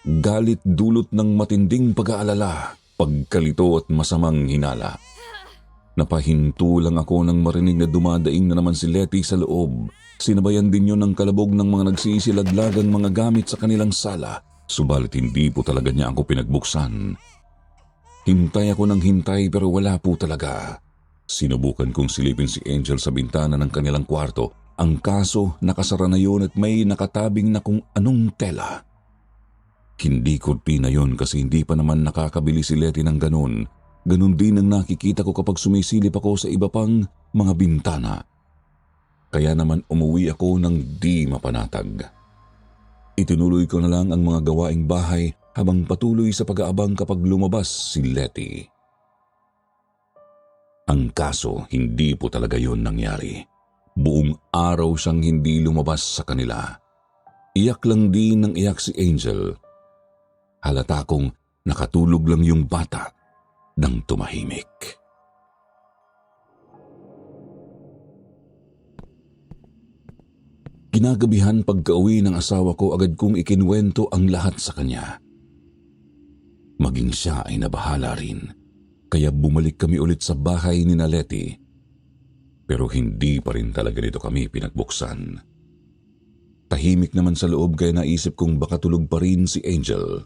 Galit dulot ng matinding pag-aalala, pagkalito at masamang hinala. Napahinto lang ako nang marinig na dumadaing na naman si Letty sa loob. Sinabayan din yun ng kalabog ng mga nagsisilaglagang mga gamit sa kanilang sala. Subalit hindi po talaga niya ako pinagbuksan. Hintay ako ng hintay pero wala po talaga. Sinubukan kong silipin si Angel sa bintana ng kanilang kwarto. Ang kaso, nakasara na yun at may nakatabing na kung anong tela. Hindi kurtina yun kasi hindi pa naman nakakabili si Letty ng ganun. Ganun din ang nakikita ko kapag sumisilip ako sa iba pang mga bintana. Kaya naman umuwi ako ng di mapanatag. Itinuloy ko na lang ang mga gawaing bahay habang patuloy sa pag-aabang kapag lumabas si Letty. Ang kaso, hindi po talaga yun nangyari. Buong araw siyang hindi lumabas sa kanila. Iyak lang din ng iyak si Angel. Halata kong nakatulog lang yung bata nang tumahimik. Kinagabihan pagka-uwi ng asawa ko agad kong ikinwento ang lahat sa kanya. Maging siya ay nabahala rin, kaya bumalik kami ulit sa bahay ni Letty. Pero hindi pa rin talaga dito kami pinagbuksan. Tahimik naman sa loob kaya naisip kong baka tulog pa rin si Angel.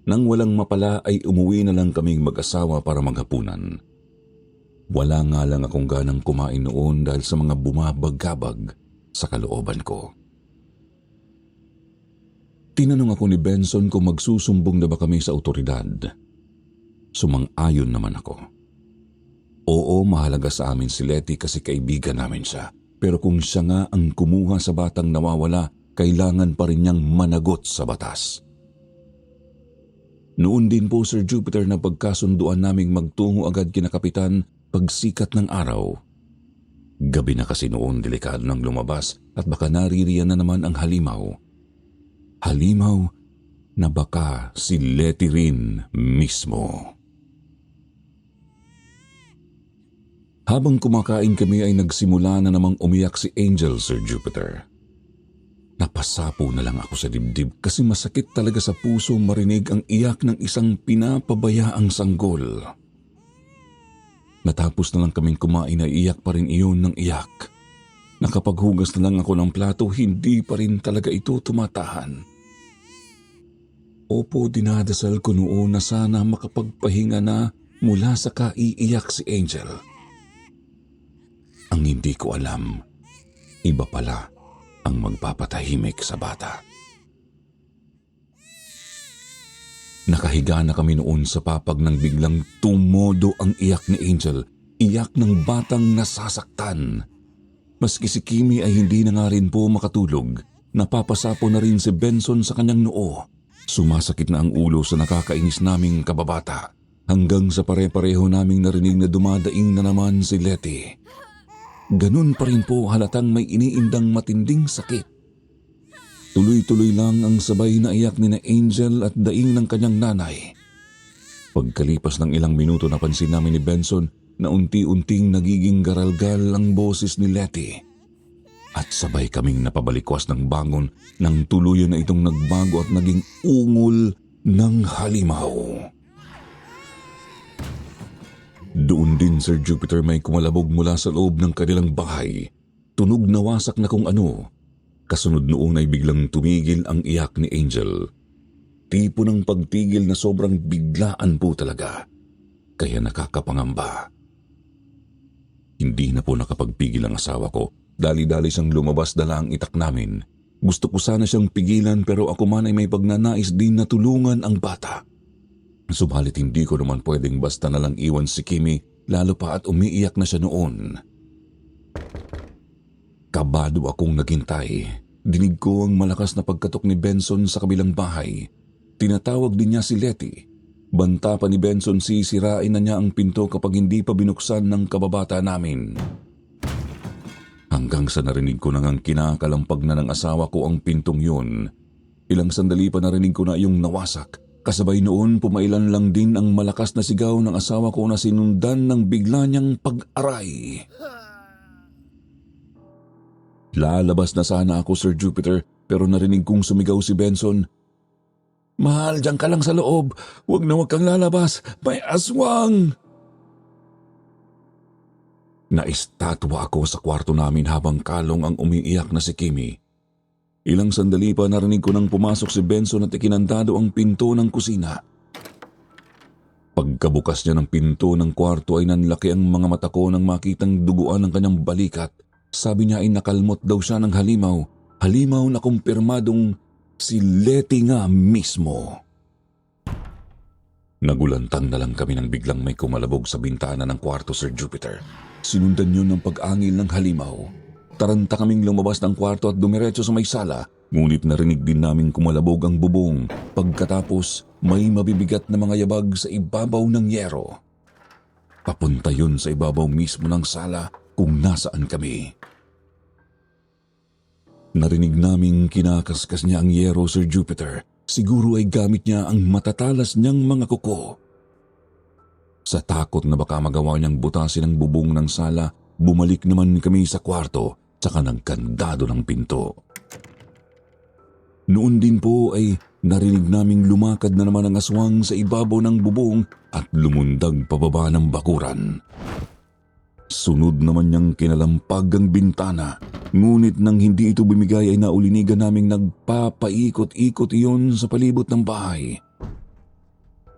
Nang walang mapala ay umuwi na lang kaming mag-asawa para maghapunan. Wala nga lang akong ganang kumain noon dahil sa mga bumabagabag sa kalooban ko. Tinanong ako ni Benson kung magsusumbong na ba kami sa otoridad. Sumang-ayon naman ako. Oo, mahalaga sa amin si Letty kasi kaibigan namin siya. Pero kung siya nga ang kumuha sa batang nawawala, kailangan pa rin niyang managot sa batas. Noon din po, Sir Jupiter, na pagkasunduan naming magtungo agad kina Kapitan pagsikat ng araw. Gabi na kasi noon, delikado nang lumabas at baka naririyan na naman ang halimaw. Halimaw na baka si Letty rin mismo. Habang kumakain kami ay nagsimula na namang umiyak si Angel, Sir Jupiter. Napasapo na lang ako sa dibdib kasi masakit talaga sa puso marinig ang iyak ng isang pinapabayaang sanggol. Natapos na lang kaming kumain ay iyak pa rin iyon ng iyak. Nakapaghugas na lang ako ng plato, hindi pa rin talaga ito tumatahan. Opo, dinadasal ko noon na sana makapagpahinga na mula sa kaiiyak si Angel. Ang hindi ko alam, iba pala ang magpapatahimik sa bata. Nakahiga na kami noon sa papag nang biglang tumodo ang iyak ni Angel, iyak ng batang nasasaktan. Maski si Kimi ay hindi na nga rin po makatulog. napapasapo na rin si Benson sa kanyang noo. Sumasakit na ang ulo sa nakakainis naming kababata. Hanggang sa pare-pareho naming narinig na dumadaing na naman si Letty. Ganun pa rin po halatang may iniindang matinding sakit. Tuloy-tuloy lang ang sabay na iyak ni na Angel at daing ng kanyang nanay. Pagkalipas ng ilang minuto napansin namin ni Benson na unti-unting nagiging garalgal ang boses ni Letty. At sabay kaming napabalikwas ng bangon nang tuluyan na itong nagbago at naging ungol ng halimaw. Doon din, Sir Jupiter, may kumalabog mula sa loob ng kanilang bahay. Tunog na wasak na kung ano. Kasunod noon ay biglang tumigil ang iyak ni Angel. Tipo ng pagtigil na sobrang biglaan po talaga. Kaya nakakapangamba. Hindi na po nakapagpigil ang asawa ko. Dali-dali siyang lumabas dala ang itak namin. Gusto ko sana siyang pigilan pero ako man ay may pagnanais din na tulungan ang bata. Subalit hindi ko naman pwedeng basta na lang iwan si Kimi, lalo pa at umiiyak na siya noon. Kabado akong naghintay. Dinig ko ang malakas na pagkatok ni Benson sa kabilang bahay. Tinatawag din niya si Letty. Banta pa ni Benson sisirain na niya ang pinto kapag hindi pa binuksan ng kababata namin. Hanggang sa narinig ko nang kinakalampag na ng asawa ko ang pintong yun. Ilang sandali pa narinig ko na yung nawasak. Kasabay noon pumailan lang din ang malakas na sigaw ng asawa ko na sinundan ng bigla niyang pag-aray. Lalabas na sana ako, Sir Jupiter, pero narinig kong sumigaw si Benson. "Mahal, diyan ka lang sa loob. Huwag kang lalabas. May aswang!" Naistatwa ako sa kwarto namin habang kalong ang umiiyak na si Kimi. Ilang sandali pa narinig ko nang pumasok si Benson at ikinandado ang pinto ng kusina. Pagkabukas niya ng pinto ng kwarto ay nanlaki ang mga mata ko nang makitang duguan ng kanyang balikat. Sabi niya ay nakalmot daw siya ng halimaw. Halimaw na kumpirmadong si Letty nga mismo. Nagulantang na lang kami nang biglang may kumalabog sa bintana ng kwarto, Sir Jupiter. Sinundan yun ng pag-angil ng halimaw. Taranta kaming lumabas ng kwarto at dumiretso sa may sala, ngunit narinig din namin kumalabog ang bubong. Pagkatapos, may mabibigat na mga yabag sa ibabaw ng yero. Papunta yun sa ibabaw mismo ng sala kung nasaan kami. Narinig naming kinakaskas niya ang yero, Sir Jupiter. Siguro ay gamit niya ang matatalas niyang mga kuko. Sa takot na baka magawa niyang butasin ang bubong ng sala, bumalik naman kami sa kwarto tsaka nagkandado ng pinto. Noon din po ay narinig naming lumakad na naman ang aswang sa ibabaw ng bubong at lumundag pababa ng bakuran. Sunod naman niyang kinalampag ang bintana, ngunit nang hindi ito bumigay ay naulinigan naming nagpapaikot-ikot iyon sa palibot ng bahay.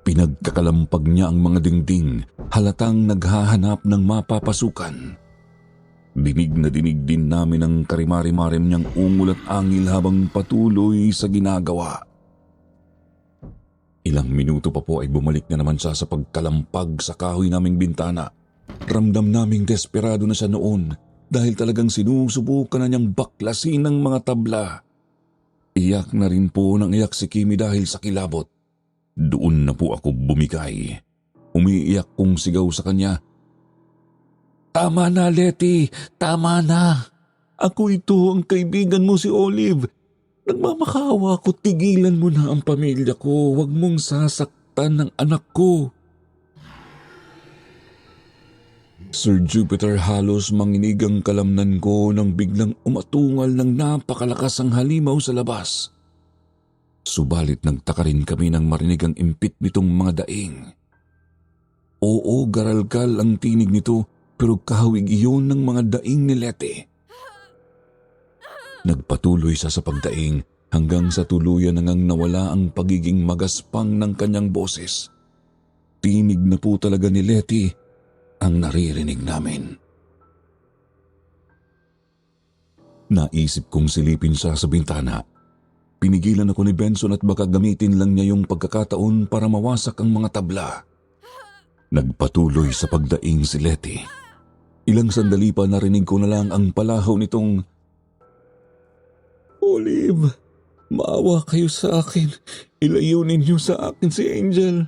Pinagkakalampag niya ang mga dingding, halatang naghahanap ng mapapasukan. Dinig na dinig din namin ang karimari-marim niyang ungol at angil habang patuloy sa ginagawa. Ilang minuto pa po ay bumalik na naman siya sa pagkalampag sa kahoy naming bintana. Ramdam naming desperado na siya noon dahil talagang sinusubukan na niyang baklasin ng mga tabla. Iyak na rin po nang iyak si Kimi dahil sa kilabot. Doon na po ako bumigay. Umiiyak kong sigaw sa kanya, "Tama na, Letty! Tama na! Ako ito, ang kaibigan mo si Olive. Nagmamakaawa ako, tigilan mo na ang pamilya ko. Huwag mong sasaktan ng anak ko." Sir Jupiter, halos manginig ang kalamnan ko nang biglang umatungal ng napakalakas ang halimaw sa labas. Subalit nagtaka rin kami nang marinig ang impit nitong mga daing. Oo, garalgal ang tinig nito pero kahawig iyon ng mga daing ni Letty. Nagpatuloy siya sa pagdaing hanggang sa tuluyan nang nawala ang pagiging magaspang ng kanyang boses. Tinig na po talaga ni Letty ang naririnig namin. Naisip kong silipin siya sa bintana. Pinigilan ako ni Benson at baka gamitin lang niya yung pagkakataon para mawasak ang mga tabla. Nagpatuloy sa pagdaing si Letty. Ilang sandali pa narinig ko na lang ang palahaw nitong, Olive, maawa kayo sa akin. Ilayo ninyo sa akin si Angel.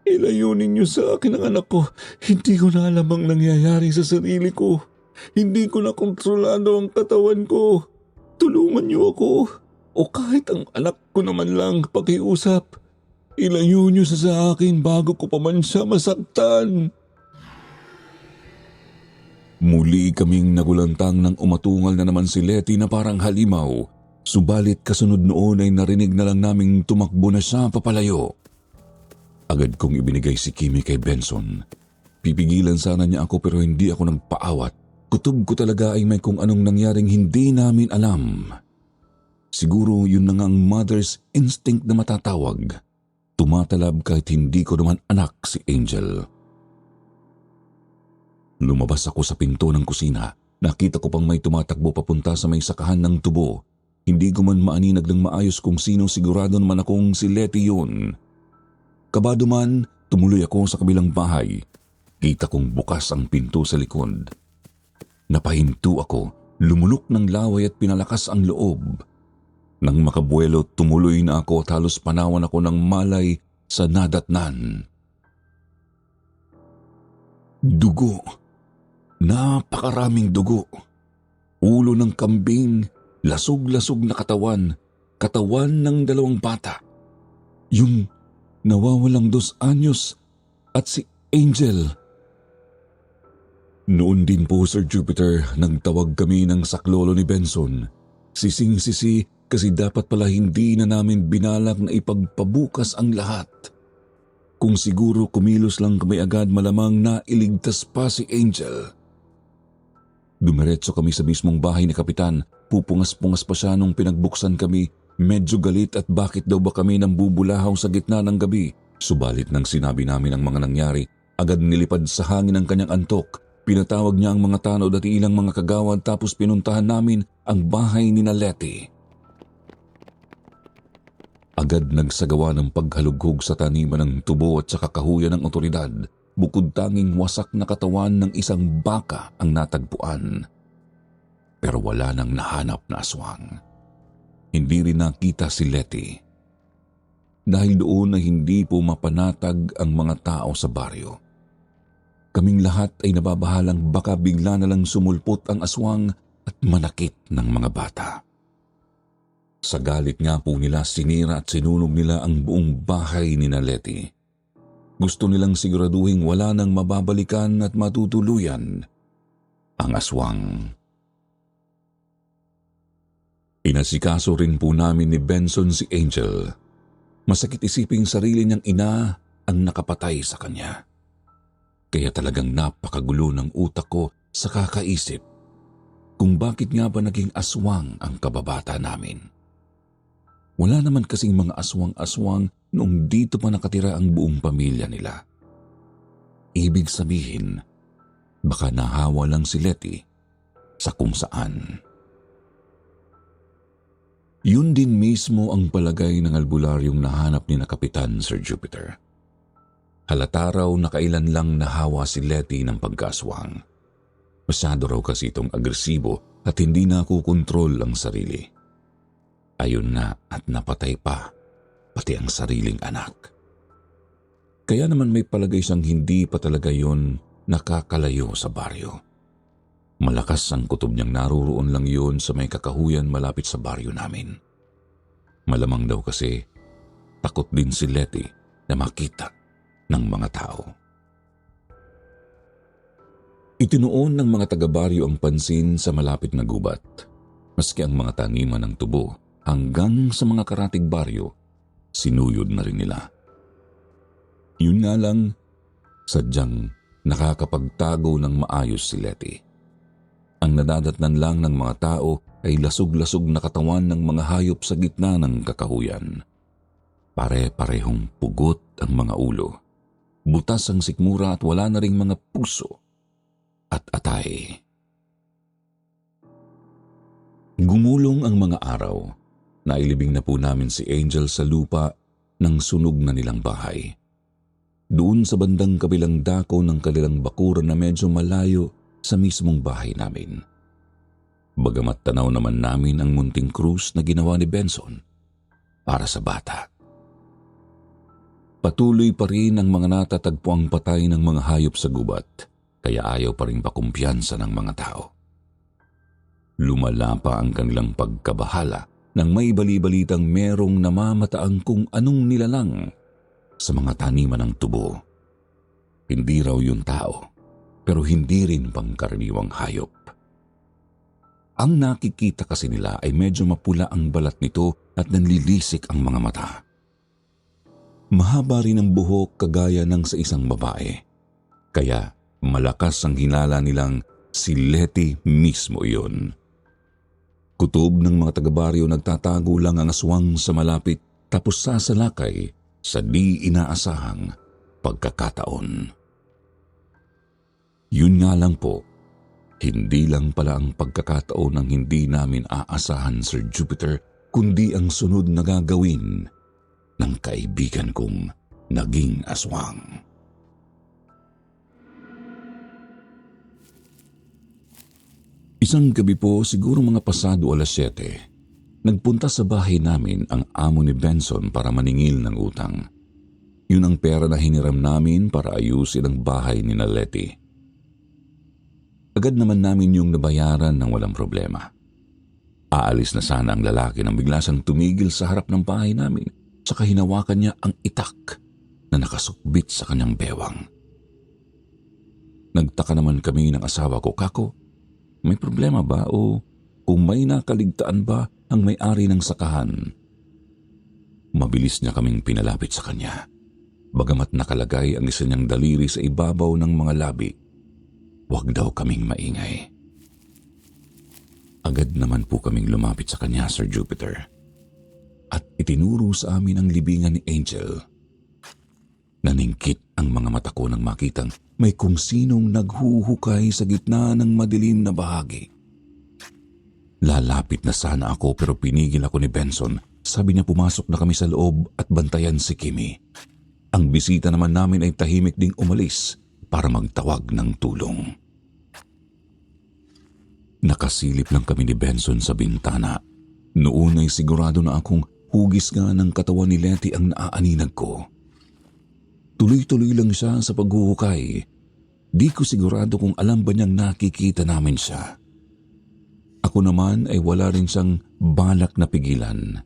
Ilayo ninyo sa akin ang anak ko. Hindi ko na alam ang nangyayari sa sarili ko. Hindi ko na kontrolado ang katawan ko. Tulungan niyo ako. O kahit ang anak ko naman lang pakiusap. Ilayo niyo sa akin bago ko pa man siya masaktan. Muli kaming nagulantang nang umatungal na naman si Letty na parang halimaw. Subalit kasunod noon ay narinig na lang naming tumakbo na siya papalayo. Agad kong ibinigay si Kimi kay Benson. Pipigilan sana niya ako pero hindi ako nagpaawat. Kutob ko talaga ay may kung anong nangyaring hindi namin alam. Siguro yun na nga ang mother's instinct na matatawag. Tumatalab kahit hindi ko naman anak si Angel. Lumabas ako sa pinto ng kusina. Nakita ko pang may tumatakbo papunta sa may sakahan ng tubo. Hindi ko man maaninag ng maayos kung sino, sigurado naman akong si Letty yun. Kabado man, tumuloy ako sa kabilang bahay. Kita kong bukas ang pinto sa likod. Napahinto ako, lumulok ng laway at pinalakas ang loob. Nang makabuelo, tumuloy na ako at halos panawan ako ng malay sa nadatnan. Dugo. Napakaraming dugo. Ulo ng kambing, lasog-lasog na katawan, katawan ng 2 bata. Yung nawawalang 2 anyos at si Angel. Noon din po, Sir Jupiter, nagtawag kami ng saklolo ni Benson. Sising-sisi kasi dapat pala hindi na namin binalak na ipagpabukas ang lahat. Kung siguro kumilos lang kami agad, malamang na iligtas pa si Angel. Dumiretso kami sa mismong bahay ni Kapitan. Pupungas-pungas pa siya nung pinagbuksan kami. Medyo galit at bakit daw ba kami nang bubulahaw sa gitna ng gabi. Subalit nang sinabi namin ang mga nangyari, agad nilipad sa hangin ang kanyang antok. Pinatawag niya ang mga tanod at ilang mga kagawad tapos pinuntahan namin ang bahay ni Letty. Agad nagsagawa ng paghalughog sa taniman ng tubo at sa kakahuyan ng otoridad. Bukod tanging wasak na katawan ng isang baka ang natagpuan. Pero wala nang nahanap na aswang. Hindi rin nakita si Letty. Dahil doon ay hindi po mapanatag ang mga tao sa baryo. Kaming lahat ay nababahalang baka bigla na lang sumulpot ang aswang at manakit ng mga bata. Sa galit nga po nila, sinira at sinunog nila ang buong bahay ni Letty. Gusto nilang siguraduhin wala nang mababalikan at matutuluyan ang aswang. Inasikaso rin po namin ni Benson si Angel. Masakit isiping sarili niyang ina ang nakapatay sa kanya. Kaya talagang napakagulo ng utak ko sa kakaisip kung bakit nga ba naging aswang ang kababata namin. Wala naman kasing mga aswang-aswang noong dito pa nakatira ang buong pamilya nila. Ibig sabihin, baka nahawa lang si Letty sa kung saan. Yun din mismo ang palagay ng albularyong nahanap ni na Kapitan Sir Jupiter. Halata raw na kailan lang nahawa si Letty ng pagkaswang. Masyado raw kasi itong agresibo at hindi na kukontrol ang sarili. Ayun na at napatay pa, pati ang sariling anak. Kaya naman may palagay siyang hindi pa talaga yun nakakalayo sa baryo. Malakas ang kutob niyang naruroon lang yun sa may kakahuyan malapit sa baryo namin. Malamang daw kasi takot din si Letty na makita ng mga tao. Itinuon ng mga taga-baryo ang pansin sa malapit na gubat. Maski ang mga taniman ng tubo hanggang sa mga karatig baryo, sinuyod na rin nila. Yun nga lang, sadyang nakakapagtago ng maayos si Letty. Ang nadadatnan lang ng mga tao ay lasog-lasog na katawan ng mga hayop sa gitna ng kakahuyan. Pare-parehong pugot ang mga ulo. Butas ang sikmura at wala na ring mga puso at atay. Gumulong ang mga araw. Nailibing na po namin si Angel sa lupa ng sunog na nilang bahay. Doon sa bandang kabilang dako ng kanilang bakuran na medyo malayo sa mismong bahay namin. Bagamat tanaw naman namin ang munting krus na ginawa ni Benson para sa bata. Patuloy pa rin ang mga natatagpuang patay ng mga hayop sa gubat, kaya ayaw pa rin pakumpiyansa ng mga tao. Lumala pa ang kanilang pagkabahala nang may bali-balitang merong namamataang kung anong nilalang sa mga taniman ng tubo. Hindi raw yung tao, pero hindi rin pangkaraniwang hayop. Ang nakikita kasi nila ay medyo mapula ang balat nito at nanlilisik ang mga mata. Mahaba rin ang buhok kagaya ng sa isang babae, kaya malakas ang hinala nilang si Letty mismo iyon. Kutob ng mga taga-baryo nagtatago lang ang aswang sa malapit tapos sasalakay sa di inaasahang pagkakataon. Yun nga lang po, hindi lang pala ang pagkakataon ang hindi namin aasahan, Sir Jupiter, kundi ang sunod na gagawin ng kaibigan kong naging aswang. Isang gabi po, siguro mga pasado 7:00, nagpunta sa bahay namin ang amo ni Benson para maningil ng utang. Yun ang pera na hiniram namin para ayusin ang bahay ni Letty. Agad naman namin yung nabayaran ng walang problema. Aalis na sana ang lalaki nang bigla siyang tumigil sa harap ng bahay namin, saka hinawakan niya ang itak na nakasukbit sa kanyang bewang. Nagtaka naman kami ng asawa ko, "Kako, may problema ba o kung may nakaligtaan ba ang may-ari ng sakahan?" Mabilis niya kaming pinalapit sa kanya. Bagamat nakalagay ang isa niyang daliri sa ibabaw ng mga labi, huwag daw kaming maingay. Agad naman po kaming lumapit sa kanya, Sir Jupiter, at itinuro sa amin ang libingan ni Angel. Naningkit ang mga mata ko nang makitang may kung sinong naghuhukay sa gitna ng madilim na bahagi. Lalapit na sana ako pero pinigil ako ni Benson. Sabi niya pumasok na kami sa loob at bantayan si Kimi. Ang bisita naman namin ay tahimik ding umalis para magtawag ng tulong. Nakasilip lang kami ni Benson sa bintana. Noon ay sigurado na akong hugis nga ng katawan ni Letty ang naaaninag ko. Tuloy-tuloy lang siya sa paghuhukay. Di ko sigurado kung alam ba niyang nakikita namin siya. Ako naman ay wala rin siyang balak na pigilan.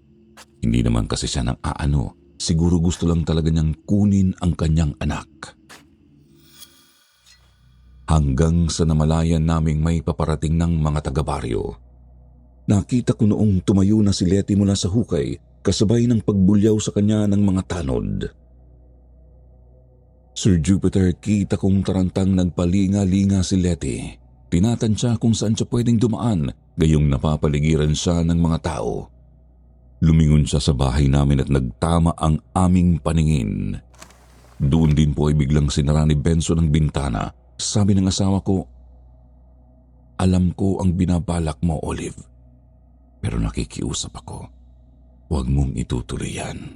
Hindi naman kasi siya nang aano. Siguro gusto lang talaga niyang kunin ang kanyang anak. Hanggang sa namalayan naming may paparating ng mga taga-baryo. Nakita ko noong tumayo na si Letty mula sa hukay, kasabay ng pagbulyaw sa kanya ng mga tanod. Sir Jupiter, kita kong tarantang nagpalinga-linga si Letty. Tinatansya kung saan siya pwedeng dumaan, gayong napapaligiran siya ng mga tao. Lumingon siya sa bahay namin at nagtama ang aming paningin. Doon din po ay biglang sinara ni Benson ang bintana. Sabi ng asawa ko, "Alam ko ang binabalak mo, Olive. Pero nakikiusap ako. Huwag mong itutuloy yan.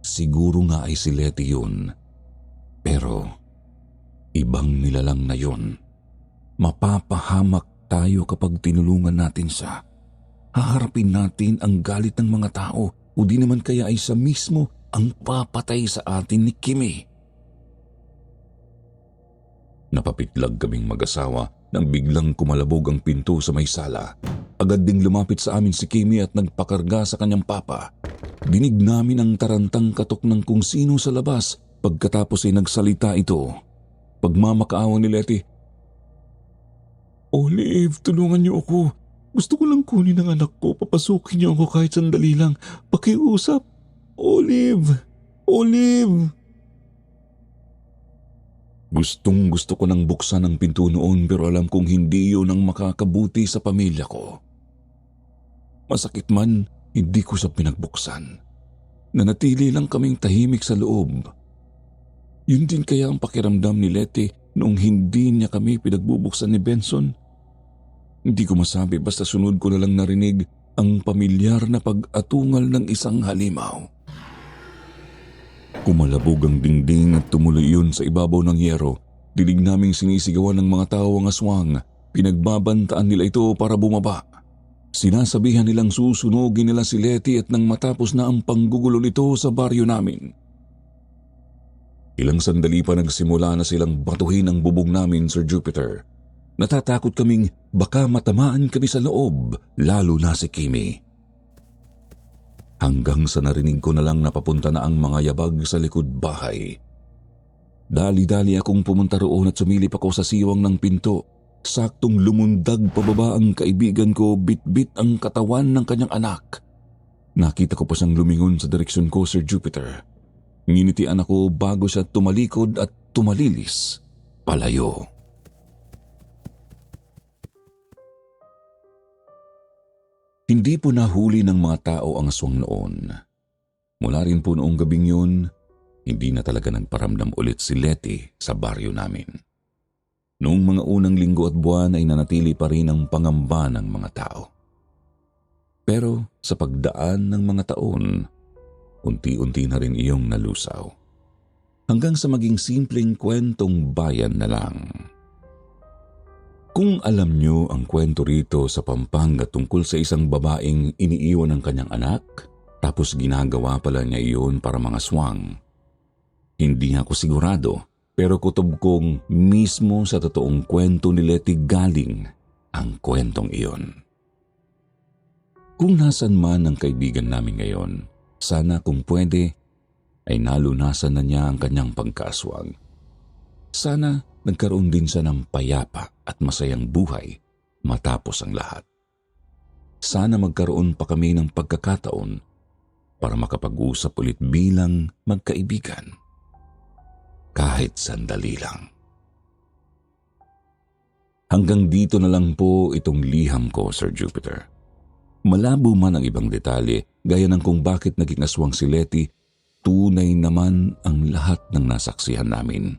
Siguro nga ay si Letty yun. Pero ibang nilalang na yun. Mapapahamak tayo kapag tinulungan natin siya. Haharapin natin ang galit ng mga tao o di naman kaya ay siya mismo ang papatay sa atin ni Kimi." Napapitlag kaming mag-asawa nang biglang kumalabog ang pinto sa may sala. Agad ding lumapit sa amin si Kimi at nagpakarga sa kanyang papa. Dinig namin ang tarantang katok ng kung sino sa labas. Pagkatapos ay nagsalita ito. Pagmamakaawang ni Letty, "Olive, tulungan niyo ako. Gusto ko lang kunin ang anak ko. Papasukin niyo ako kahit sandali lang. Pakiusap. Olive! Olive!" Gustong-gusto ko nang buksan ang pinto noon pero alam kong hindi yun ang makakabuti sa pamilya ko. Masakit man, hindi ko siya pinagbuksan. Nanatili lang kaming tahimik sa loob. Yun din kaya ang pakiramdam ni Letty noong hindi niya kami pinagbubuksan ni Benson. Hindi ko masabi basta sunod ko na lang narinig ang pamilyar na pag-atungal ng isang halimaw. Kumalabog ang dingding at tumuloy yun sa ibabaw ng yero. Dinig naming sinisigawan ng mga tao ang aswang. Pinagbabantaan nila ito para bumaba. Sinasabihan nilang susunugin nila si Letty at nang matapos na ang panggugulo nito sa baryo namin. Ilang sandali pa nagsimula na silang batuhin ang bubong namin, Sir Jupiter. Natatakot kaming baka matamaan kami sa loob, lalo na si Kimi. Hanggang sa narinig ko na lang napapunta na ang mga yabag sa likod bahay. Dali-dali akong pumunta roon at sumilip ako sa siwang ng pinto. Saktong lumundag pababa ang kaibigan ko, bit-bit ang katawan ng kanyang anak. Nakita ko pa siyang lumingon sa direksyon ko, Sir Jupiter. Nginitian ako bago siya tumalikod at tumalilis palayo. Hindi po nahuli ng mga tao ang aswang noon. Mula rin po noong gabing yun, hindi na talaga nagparamdam ulit si Letty sa baryo namin. Noong mga unang linggo at buwan ay nanatili pa rin ang pangamba ng mga tao. Pero sa pagdaan ng mga taon, unti-unti na rin iyong nalusaw. Hanggang sa maging simpleng kwentong bayan na lang. Kung alam niyo ang kwento rito sa Pampanga tungkol sa isang babaeng iniiwan ng kanyang anak, tapos ginagawa pala niya iyon para mga swang. Hindi ako sigurado, pero kutob kong mismo sa totoong kwento ni Letty galing ang kwentong iyon. Kung nasan man ang kaibigan namin ngayon, sana kung pwede ay nalunasan na niya ang kanyang pagkaaswang. Sana nagkaroon din siya ng payapa at masayang buhay matapos ang lahat. Sana magkaroon pa kami ng pagkakataon para makapag-usap ulit bilang magkaibigan. Kahit sandali lang. Hanggang dito na lang po itong liham ko, Sir Jupiter. Malabo man ang ibang detalye, gaya ng kung bakit naging aswang si Letty, tunay naman ang lahat ng nasaksihan namin.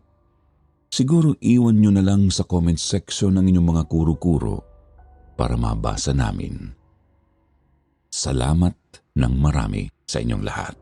Siguro iwan nyo na lang sa comment section ng inyong mga kuro-kuro para mabasa namin. Salamat ng marami sa inyong lahat.